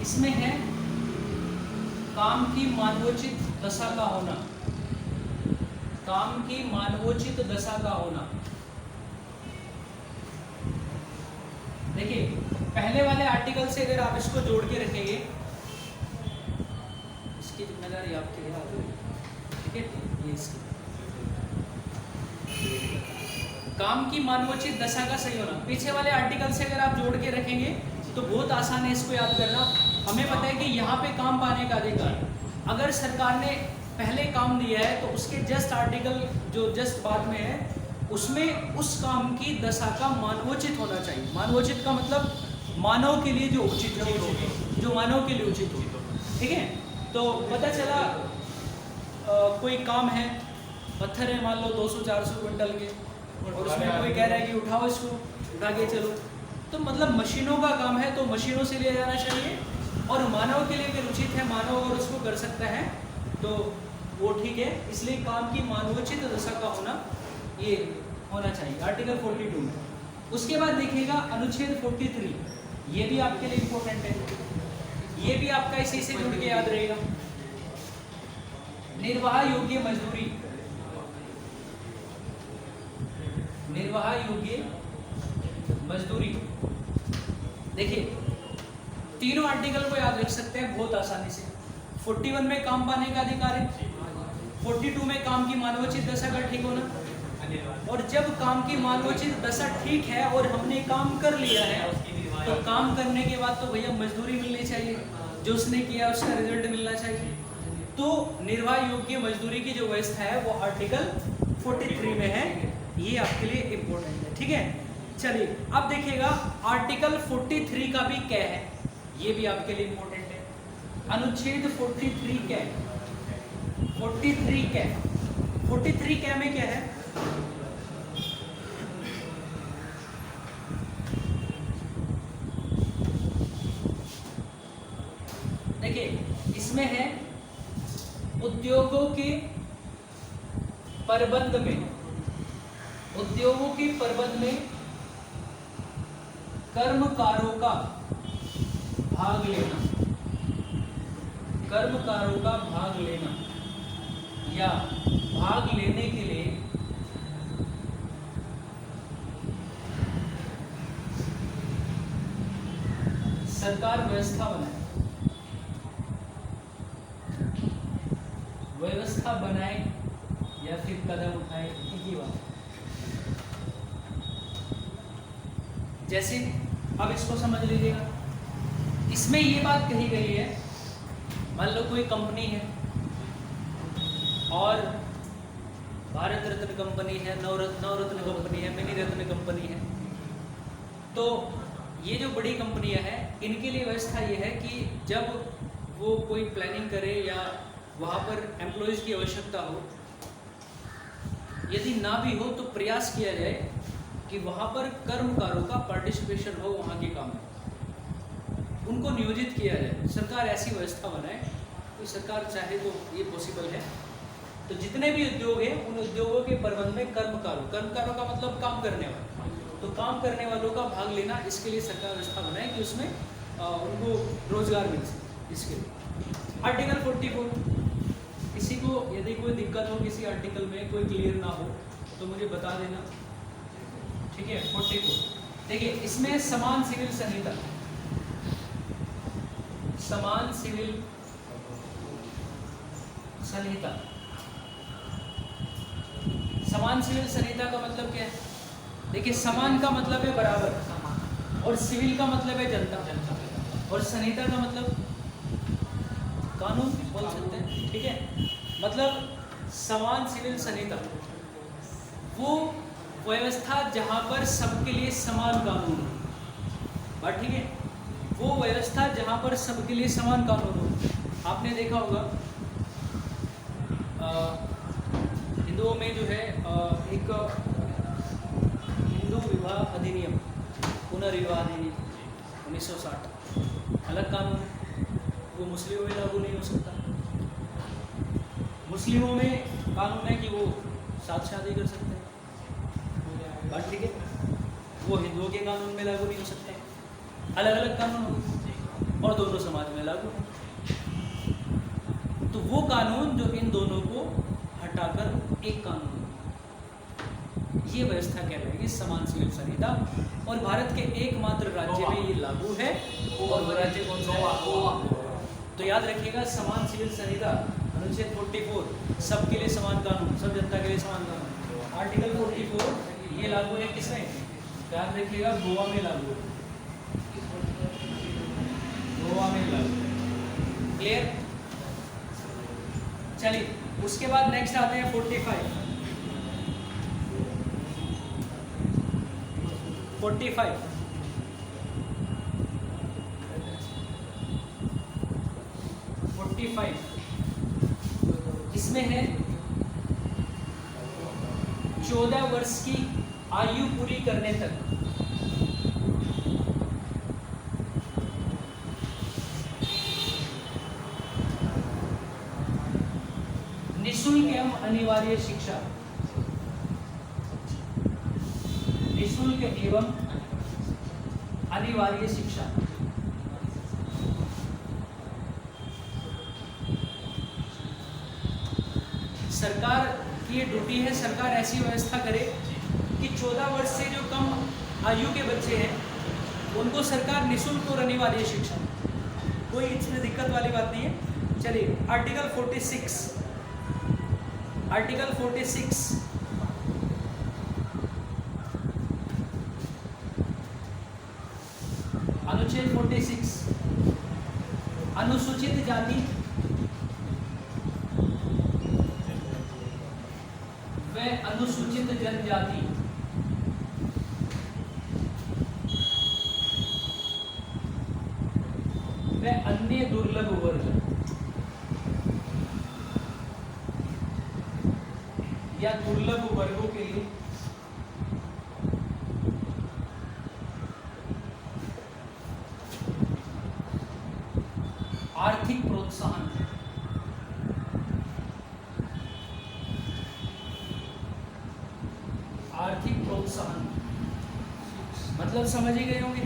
इसमें है काम की मानवोचित दशा का होना, काम की मानवोचित दशा का होना। देखिए पहले वाले आर्टिकल से अगर आप इसको जोड़ के रखेंगे, इसकी जिम्मेदारी आपकी है, ठीक है। ये इसकी काम की मानवोचित दशा का सही होना, पीछे वाले आर्टिकल से अगर आप जोड़ के रखेंगे तो बहुत आसान है इसको याद करना। हमें पता है कि यहाँ पे काम पाने का अधिकार, अगर सरकार ने पहले काम दिया है तो उसके जस्ट आर्टिकल जो जस्ट बाद में है उसमें उस काम की दशा का मानवोचित होना चाहिए। मानवोचित का मतलब मानव के लिए जो उचित हो, जो मानव के लिए उचित हो, ठीक है। तो पता चला कोई काम है, पत्थर है मान लो 200-400 क्विंटल के, और उसमें कोई कह रहा है कि उठाओ इसको, उठा के चलो, तो मतलब मशीनों का काम है तो मशीनों से लिया जाना चाहिए, और मानव के लिए अगर उचित है, मानव अगर उसको कर सकता है तो वो ठीक है। इसलिए काम की मानवोचित दशा का होना ये होना चाहिए आर्टिकल 42 में। उसके बाद देखिएगा अनुच्छेद 43, ये भी आपके लिए इम्पोर्टेंट है। ये भी आपका इसी से जुड़ के याद रहेगा। निर्वाह योग्य मजदूरी, निर्वाह योग्य मजदूरी। देखिए तीनों आर्टिकल को याद रख सकते हैं बहुत आसानी से। 41 में काम पाने का अधिकार है, 42 में काम की मानवोचित दशा का ठीक होना, और जब काम की मानवोचित दशा ठीक है और हमने काम कर लिया है तो काम करने के बाद तो भैया मजदूरी मिलनी चाहिए, जो उसने किया उसका रिजल्ट मिलना चाहिए। तो निर्वाह योग्य मजदूरी की जो व्यवस्था है वो आर्टिकल 43 में है, ये आपके लिए इम्पोर्टेंट है, ठीक है। चलिए अब देखिएगा आर्टिकल 43 का भी क्या है, ये भी आपके लिए इम्पोर्टेंट है। अनुच्छेद 43 क्या है, 43 क्या है, 43 क्या में क्या है, देखिए इसमें है उद्योगों के प्रबंध में, उद्योगों के प्रबंध में कर्मकारों का भाग लेना, कर्मकारों का भाग लेना या भाग लेने के लिए सरकार व्यवस्था बनाए, व्यवस्था बनाए या फिर कदम उठाए, एक ही बात। जैसे अब इसको समझ लीजिएगा, इसमें ये बात कही गई है, मान लो कोई कंपनी है और भारत रत्न कंपनी है, नवरत्न कंपनी है, मिनी रत्न कंपनी है, तो ये जो बड़ी कंपनियां हैं इनके लिए व्यवस्था ये है कि जब वो कोई प्लानिंग करे या वहाँ पर एम्प्लॉयज़ की आवश्यकता हो, यदि ना भी हो तो प्रयास किया जाए कि वहाँ पर कर्मकारों का पार्टिसिपेशन हो वहाँ के काम में, उनको नियोजित किया जाए, सरकार ऐसी व्यवस्था बनाए। तो सरकार चाहे तो ये पॉसिबल है। तो जितने भी उद्योग हैं उन उद्योगों के प्रबंध में कर्मकारों, कर्मकारों का मतलब काम करने वाले, तो काम करने वालों का भाग लेना, इसके लिए सरकार व्यवस्था बनाए कि उसमें उनको रोजगार मिल सके। इसके लिए आर्टिकल 44, किसी को यदि कोई दिक्कत हो किसी आर्टिकल में, कोई क्लियर ना हो तो मुझे बता देना, ठीक है। 44 देखिए इसमें समान सिविल संहिता, समान सिविल संहिता, समान सिविल संहिता का मतलब क्या है? देखिए समान का मतलब है बराबर, और सिविल का मतलब है जनता, और संहिता का मतलब कानून बोल सकते हैं, ठीक है। मतलब समान सिविल संहिता वो व्यवस्था जहाँ पर सबके लिए समान कानून हो, बात ठीक है, वो व्यवस्था जहाँ पर सबके लिए समान कानून हो। आपने देखा होगा हिंदुओं में जो है एक हिंदू विवाह अधिनियम, पुनर्विवाह अधिनियम 1960 अलग कानून है, वो मुस्लिमों में लागू नहीं हो सकता। मुस्लिमों में कानून है कि वो साथ शादी कर सकते हैं, बात ठीक है, वो हिंदुओं के कानून में लागू नहीं हो सकता, अलग अलग कानून हो और दोनों समाज में लागू है। तो वो कानून जो इन दोनों को हटाकर एक कानून, ये व्यवस्था कहलाएगी समान सिविल संहिता, और भारत के एकमात्र राज्य में ये लागू है, और वो राज्य कौन सा है? तो याद रखिएगा समान सिविल संहिता अनुच्छेद 44, सबके लिए समान कानून, सब जनता के लिए समान कानून। आर्टिकल 44 ये लागू है किसमें? याद रखिएगा गोवा में लागू है, गोवा में लागू। क्लियर? चलिए उसके बाद नेक्स्ट आते हैं 45। 45 इसमें है 14 वर्ष की आयु पूरी करने तक निःशुल्क एवं अनिवार्य शिक्षा, निःशुल्क एवं अनिवार्य शिक्षा सरकार की ये ड्यूटी है, सरकार ऐसी व्यवस्था करे कि 14 वर्ष से जो कम आयु के बच्चे हैं उनको सरकार निःशुल्क और अनिवार्य शिक्षा, कोई इसमें दिक्कत वाली बात नहीं है। चलिए आर्टिकल 46, आर्टिकल 46 अनुच्छेद 46 अनुसूचित जाति व अनुसूचित जनजाति व अन्य दुर्लभ वर्ग या दुर्लभ वर्गों के लिए आर्थिक प्रोत्साहन, आर्थिक प्रोत्साहन मतलब समझ ही गए होंगे।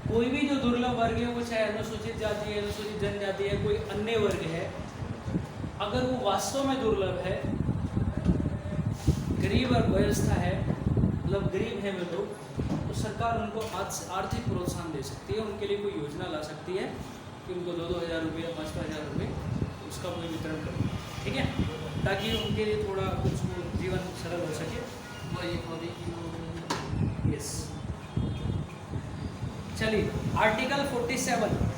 कोई भी जो दुर्लभ वर्ग है, वो चाहे अनुसूचित जाति है, अनुसूचित जनजाति है, कोई अन्य वर्ग है, अगर वो वास्तव में दुर्लभ है, गरीब अर्थव्यवस्था है, मतलब गरीब है वे लोग, तो सरकार उनको आर्थिक प्रोत्साहन दे सकती है, उनके लिए कोई योजना ला सकती है कि उनको 2-2 हज़ार रुपये, 5-5 हज़ार रुपये उसका कोई वितरण करें, ठीक है, ताकि उनके लिए थोड़ा कुछ जीवन सरल हो सके। यस, चलिए आर्टिकल 47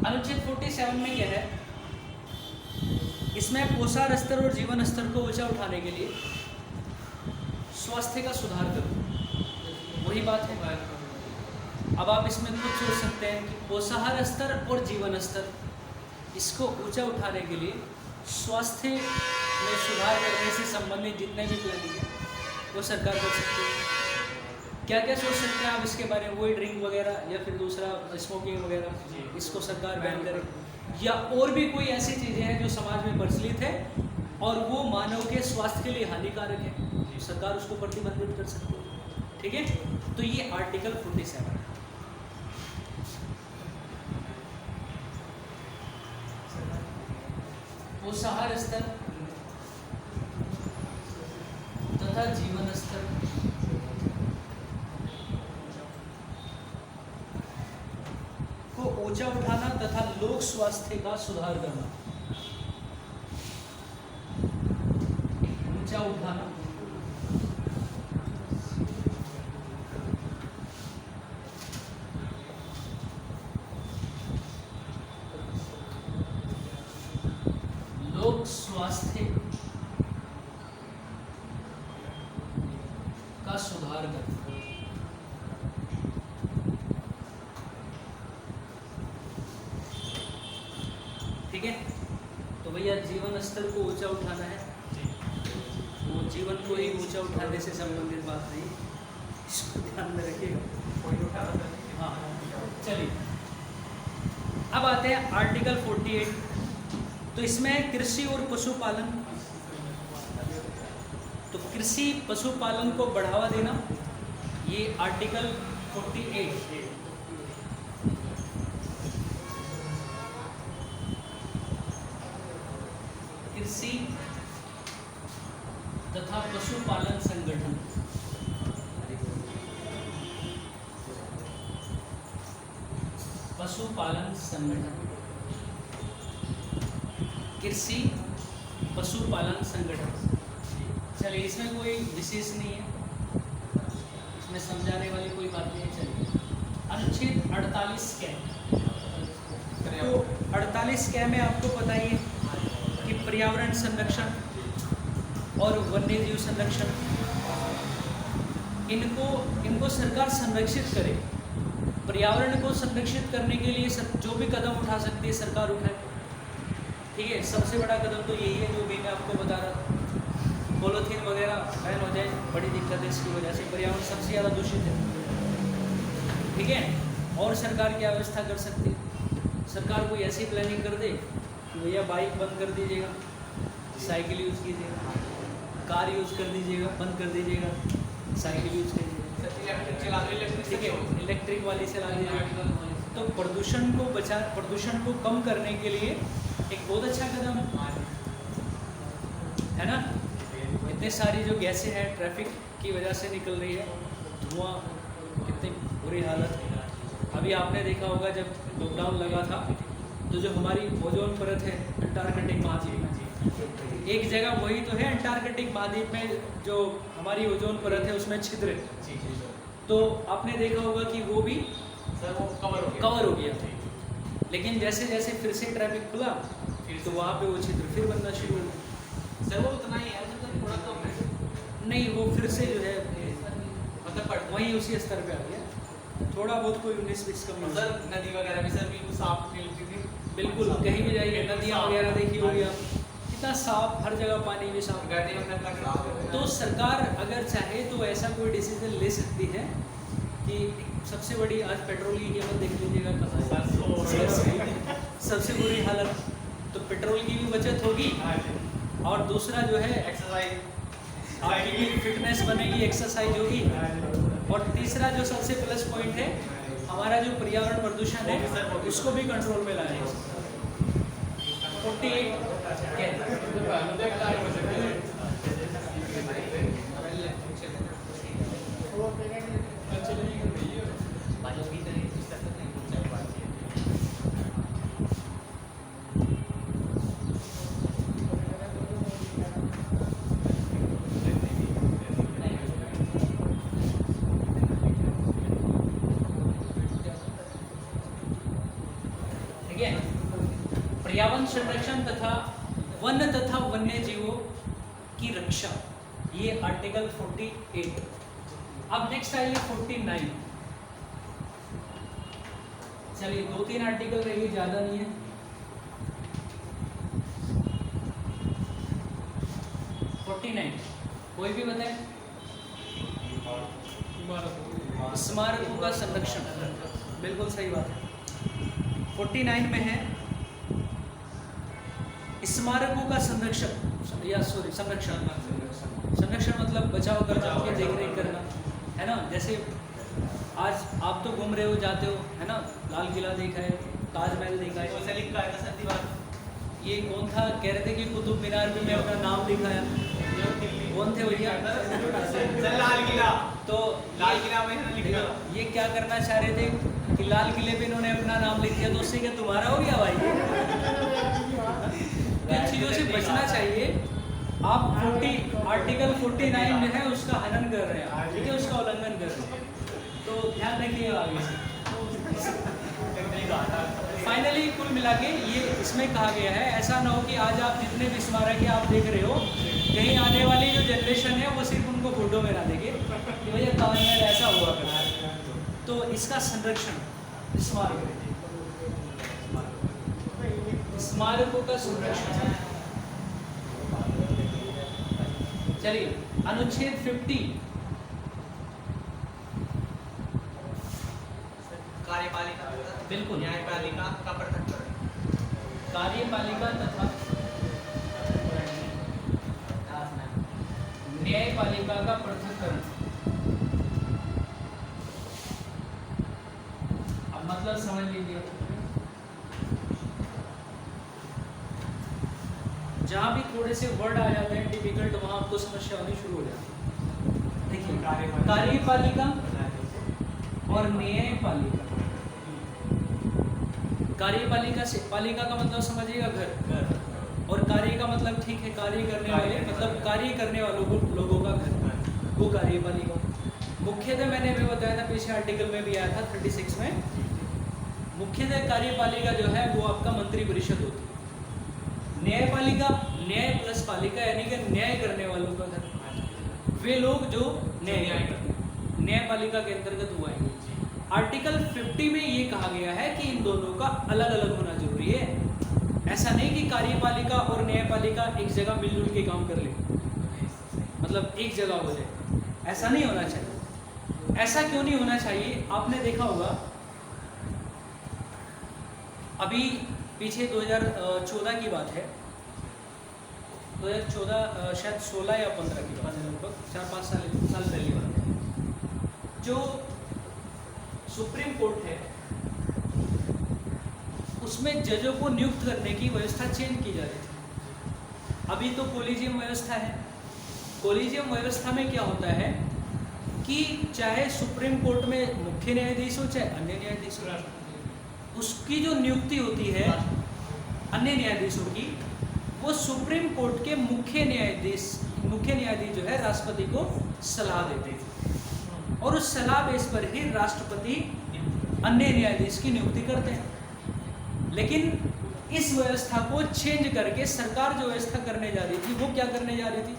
अनुच्छेद 47 में क्या है, इसमें पोषण स्तर और जीवन स्तर को ऊंचा उठाने के लिए स्वास्थ्य का सुधार करो, वही बात है। अब आप इसमें खुद सोच सकते हैं कि पोषाहार स्तर और जीवन स्तर इसको ऊंचा उठाने के लिए स्वास्थ्य में सुधार करने से संबंधित जितने भी प्लानिंग है वो सरकार कर सकती है। क्या क्या सोच सकते हैं आप इसके बारे में? वही ड्रिंक वगैरह या फिर दूसरा स्मोकिंग वगैरह, इसको सरकार बैन करे, या और भी कोई ऐसी चीज़ें हैं जो समाज में प्रचलित है और वो मानव के स्वास्थ्य के लिए हानिकारक है, सरकार उसको प्रतिबंधित कर सकती है, ठीक है। तो ये आर्टिकल 47 है। पोषाहार स्तर तथा जीवन स्तर को ऊंचा उठाना तथा लोक स्वास्थ्य का सुधार करना, ऊंचा उठाना लोक स्वास्थ्य का सुधार करना, ठीक है। तो भैया जीवन स्तर को ऊंचा उठाना है, वो जीवन को ही ऊंचा उठाने से संबंधित बात नहीं, इसको ध्यान में रखिएगा। हाँ, चलिए अब आते हैं आर्टिकल 48। तो इसमें कृषि और पशुपालन, तो कृषि पशुपालन को बढ़ावा देना, ये आर्टिकल 48। कृषि तथा पशुपालन संगठन, पशुपालन संगठन, कृषि पशुपालन संगठन। चलिए इसमें कोई विशेष नहीं है, इसमें समझाने वाली कोई बात नहीं है। चलिए अनुच्छेद 48 क्या है? तो 48 क्या में आपको पता ही है कि पर्यावरण संरक्षण और वन्य जीव संरक्षण, इनको सरकार संरक्षित करे। पर्यावरण को संरक्षित करने के लिए जो भी कदम उठा सकती है सरकार उठाए, ठीक है। सबसे बड़ा कदम तो यही है जो भी मैं आपको बता रहा था, पॉलीथीन वगैरह बैन हो जाए, बड़ी दिक्कत है इसकी वजह से, पर्यावरण सबसे ज़्यादा दूषित है। ठीक है, और सरकार क्या व्यवस्था कर सकती है? सरकार कोई ऐसी प्लानिंग कर दे कि भैया बाइक बंद कर दीजिएगा, साइकिल यूज़ कीजिएगा, कार यूज़ कर दीजिएगा, बंद कर दीजिएगा, साइकिल यूज़ कीजिएगा, ठीक है, इलेक्ट्रिक वाली चला दीजिएगा। तो प्रदूषण को कम करने के लिए एक बहुत अच्छा कदम है ना। इतने सारी जो गैसें हैं ट्रैफिक की वजह से निकल रही है, धुआं, कितनी बुरी हालत है। अभी आपने देखा होगा जब लॉकडाउन लगा था तो जो हमारी ओजोन परत है अंटार्कटिक महाद्वीप में, एक जगह वही तो है अंटार्कटिक महाद्वीप में जो हमारी ओजोन परत है उसमें छिद्र है, तो आपने देखा होगा कि वो भी कवर हो गया। लेकिन जैसे जैसे फिर से ट्रैफिक खुला तो वहाँ पे वो छिद्र फिर बनना शुरू हो गया। सर वो उतना ही है, थोड़ा कम है। नहीं, वो फिर से जो है मतलब वहीं उसी स्तर पे आ गया, थोड़ा बहुत कोई 19-20 कम हो। सर नदी वगैरह भी सर बिल्कुल साफ मिलती थी। बिल्कुल, कहीं भी जाइए नदियाँ वगैरह देखी होगी आप, कितना साफ, हर जगह पानी भी साफ। तो सरकार अगर चाहे तो ऐसा कोई डिसीजन ले सकती है कि सबसे बड़ी आज पेट्रोल की कीमत देख लीजिएगा कहाँ, सबसे बुरी हालत, तो पेट्रोल की भी बचत होगी और दूसरा जो है एक्सरसाइज आपकी फिटनेस बनेगी, एक्सरसाइज होगी, और तीसरा जो सबसे प्लस पॉइंट है हमारा जो पर्यावरण प्रदूषण है उसको भी कंट्रोल में लाएगा। 48 पर्यावरण संरक्षण तथा वन्य जीवों की रक्षा, ये आर्टिकल 48। अब नेक्स्ट आइए 49। चलिए 2-3 आर्टिकल रहेंगे, ज्यादा नहीं है। 49 कोई भी बताए? स्मारकों का संरक्षण, बिल्कुल सही बात है। 49 में है स्मारकों का संरक्षण या सॉरी संरक्षण मतलब बचाव करना, उनकी देखरेख करना, है ना। जैसे आज आप तो घूम रहे हो, जाते हो, है ना, लाल किला देखा है, ताजमहल देखा है, ये कौन था कह रहे थे कि कुतुब मीनार पे मैं अपना नाम लिखाया, कौन थे भैया? लाल किला। तो लाल किला में लिखा, ये क्या करना चाह रहे थे कि लाल किले पे इन्होंने अपना नाम लिख दिया, तो उससे क्या तुम्हारा हो गया भाई? इन चीज़ों से बचना चाहिए। आप आर्टिकल 49 जो है उसका हनन कर रहे हैं, ठीक है, उसका उल्लंघन कर रहे हैं, तो ध्यान रखिए आगे से। फाइनली कुल मिला के ये इसमें कहा गया है, ऐसा ना हो कि आज आप जितने भी स्मारक आप देख रहे हो, कहीं आने वाली जो जनरेशन है वो सिर्फ उनको फोटो में ना देखे कि भैया ताजमहल ऐसा हुआ करता है। तो इसका संरक्षण, स्मारकों का संरक्षण। चलिए अनुच्छेद 50 कार्यपालिका, बिल्कुल, न्यायपालिका का पृथक्करण, कार्यपालिका तथा न्यायपालिका का पृथक्करण। अब मतलब समझ लीजिए, जहाँ भी थोड़े से वर्ड आ जाते हैं डिफिकल्ट, वहाँ आपको समस्या होनी शुरू हो जाती है। देखिए कार्यपालिका और न्यायपालिका। कार्यपालिका से, पालिका का मतलब समझिएगा घर, और कार्य का मतलब ठीक है कार्य करने वाले, मतलब कार्य करने वालों को, लोगों का घर, वो कार्यपालिका। मुख्यतः मैंने भी बताया था, पिछले आर्टिकल में भी आया था 36 में, मुख्यतः कार्यपालिका जो है वो आपका मंत्री परिषद होती है। न्यायपालिका, न्याय प्लस पालिका, यानी कि न्याय करने वालों का घर, वे लोग जो न्याय करते हैं, न्यायपालिका के अंतर्गत हुआ है। आर्टिकल 50 में ये कहा गया है कि इन दोनों का अलग अलग होना जरूरी है। ऐसा नहीं कि कार्यपालिका और न्यायपालिका एक जगह मिलजुल के काम कर ले, मतलब एक जगह हो जाए, ऐसा नहीं होना चाहिए। ऐसा क्यों नहीं होना चाहिए? आपने देखा होगा अभी पीछे 2014 की बात है, 2014 शायद 16 या 15 की बात है, लगभग 4-5 साल पहले बात है। जो सुप्रीम कोर्ट है उसमें जजों को नियुक्त करने की व्यवस्था चेंज की जा रही थी। अभी तो कोलिजियम व्यवस्था है। कोलिजियम व्यवस्था में क्या होता है कि चाहे सुप्रीम कोर्ट में मुख्य न्यायाधीश हो चाहे अन्य न्यायाधीश हो, उसकी जो नियुक्ति होती है अन्य न्यायाधीशों की, वो सुप्रीम कोर्ट के मुख्य न्यायाधीश जो है राष्ट्रपति को सलाह देते थे, और उस सलाह बेस पर ही राष्ट्रपति अन्य न्यायाधीश की नियुक्ति करते हैं। लेकिन इस व्यवस्था को चेंज करके सरकार जो व्यवस्था करने जा रही थी वो क्या करने जा रही थी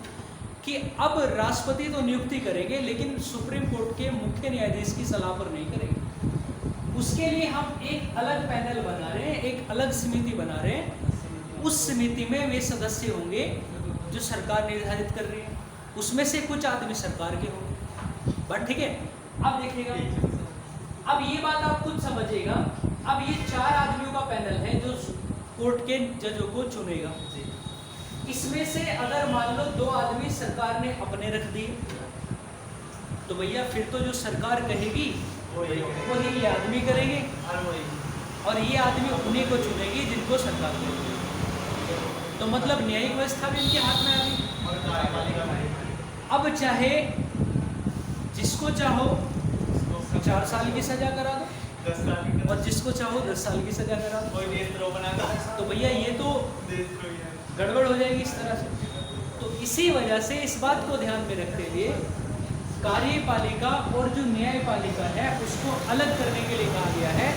कि अब राष्ट्रपति तो नियुक्ति करेंगे लेकिन सुप्रीम कोर्ट के मुख्य न्यायाधीश की सलाह पर नहीं करेंगे। उसके लिए हम एक अलग पैनल बना रहे हैं, एक अलग समिति बना रहे हैं। उस समिति में वे सदस्य होंगे जो सरकार निर्धारित कर रही है, उसमें से कुछ आदमी सरकार के होंगे। बात ठीक है? अब देखिएगा, अब ये बात आप खुद समझिएगा। अब ये 4 आदमियों का पैनल है जो कोर्ट के जजों को चुनेगा। इसमें से अगर मान लो 2 आदमी सरकार ने अपने रख दिए, तो भैया फिर तो जो सरकार कहेगी वही ये आदमी करेंगे, और ये आदमी उन्हीं को चुनेगी जिनको सरकार करेगी। तो मतलब न्यायिक व्यवस्था भी इनके हाथ में आ गई। अब चाहे जिसको चाहो 4 साल की सजा करा दो और जिसको चाहो 10 साल की सजा करा दो, तो भैया ये तो गड़बड़ हो जाएगी इस तरह से। तो इसी वजह से इस बात को ध्यान में रखते हुए कार्यपालिका और जो न्यायपालिका है उसको अलग करने के लिए कहा गया है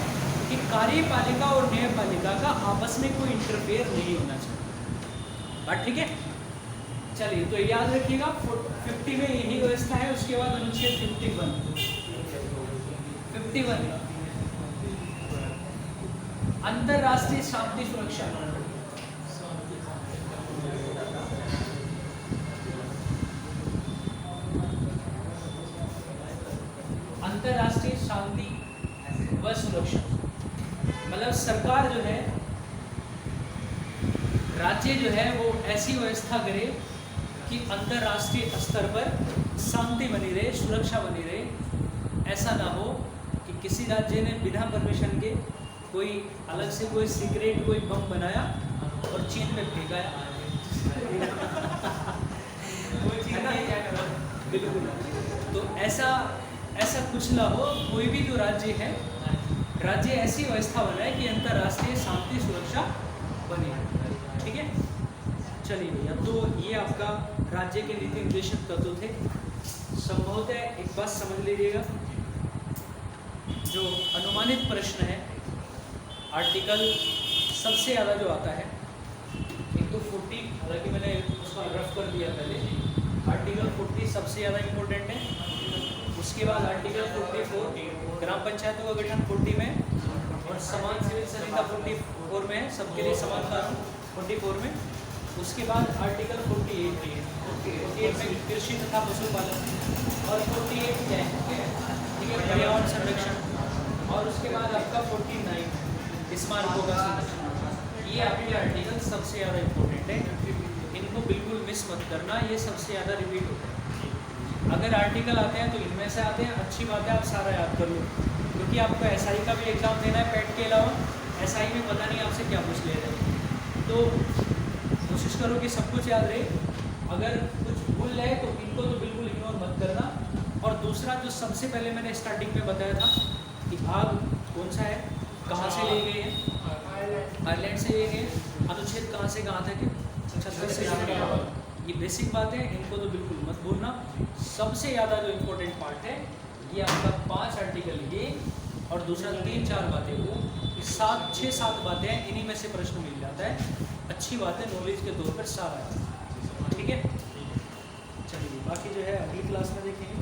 कि कार्यपालिका और न्यायपालिका का आपस में कोई इंटरफेयर नहीं होना चाहिए। बात ठीक है? चलिए, तो याद रखिएगा 50 में यही व्यवस्था है। उसके बाद अनुच्छेद 51 अंतरराष्ट्रीय शांति सुरक्षा। अंतरराष्ट्रीय शांति व सुरक्षा मतलब सरकार जो है, राज्य जो है वो ऐसी व्यवस्था करे कि अंतरराष्ट्रीय स्तर पर शांति बनी रहे, सुरक्षा बनी रहे। ऐसा ना हो कि किसी राज्य ने बिना परमिशन के कोई अलग से कोई सीक्रेट कोई बम बनाया और चीन में फेंकाया। बिल्कुल। तो ऐसा कुछ ना हो। कोई भी जो राज्य है, राज्य ऐसी व्यवस्था बनाए कि अंतरराष्ट्रीय शांति सुरक्षा बनी रहे। ठीक है? चलिए भैया, तो ये आपका राज्य के नीति निर्देशक तत्व थे। संभवतः एक बात समझ लीजिएगा, जो अनुमानित प्रश्न है आर्टिकल सबसे ज़्यादा जो आता है, एक तो 40, हालांकि मैंने उसका रफ कर दिया पहले, आर्टिकल 40 सबसे ज़्यादा इम्पोर्टेंट है। उसके बाद आर्टिकल 44 ग्राम पंचायतों का गठन 40 में, और समान सिविल संहिता 44 में, सबके लिए समान कानून 44 में। उसके बाद आर्टिकल 48 में कृषि तथा पशुपालन, और 48 क्या है, ठीक है, पर्यावरण संरक्षण। और उसके बाद आपका 49 स्मारकों का संरक्षण। ये आपके आर्टिकल सबसे ज़्यादा इम्पोर्टेंट है, इनको बिल्कुल मिस मत करना, ये सबसे ज़्यादा रिपीट होता है। अगर आर्टिकल आते हैं तो इनमें से आते हैं, अच्छी बात है, आप सारा याद कर लो, क्योंकि आपको एसआई का भी एग्ज़ाम देना है पैट के अलावा। एसआई में पता नहीं आपसे क्या पूछ ले रहे हैं, तो कोशिश करो कि सब कुछ याद रहे। अगर कुछ भूल जाए तो इनको तो बिल्कुल इग्नोर मत करना। और दूसरा, जो सबसे पहले मैंने स्टार्टिंग में बताया था कि भाग कौन सा है, कहाँ से लिए गए हैं, आयरलैंड से लिए गए, अनुच्छेद कहाँ से कहाँ तक है, 36 से 56। ये बेसिक बात है, इनको तो बिल्कुल मत भूलना। सबसे ज़्यादा जो इम्पोर्टेंट पार्ट है ये आपका 5 आर्टिकल ये, और दूसरा 3-4 बातें वो, 6-7 बातें हैं, इन्हीं में से प्रश्न मिल जाता है। अच्छी बात है, नॉलेज के तौर पर सारा है। ठीक है? चलिए, बाकी जो है अगली क्लास में देखेंगे।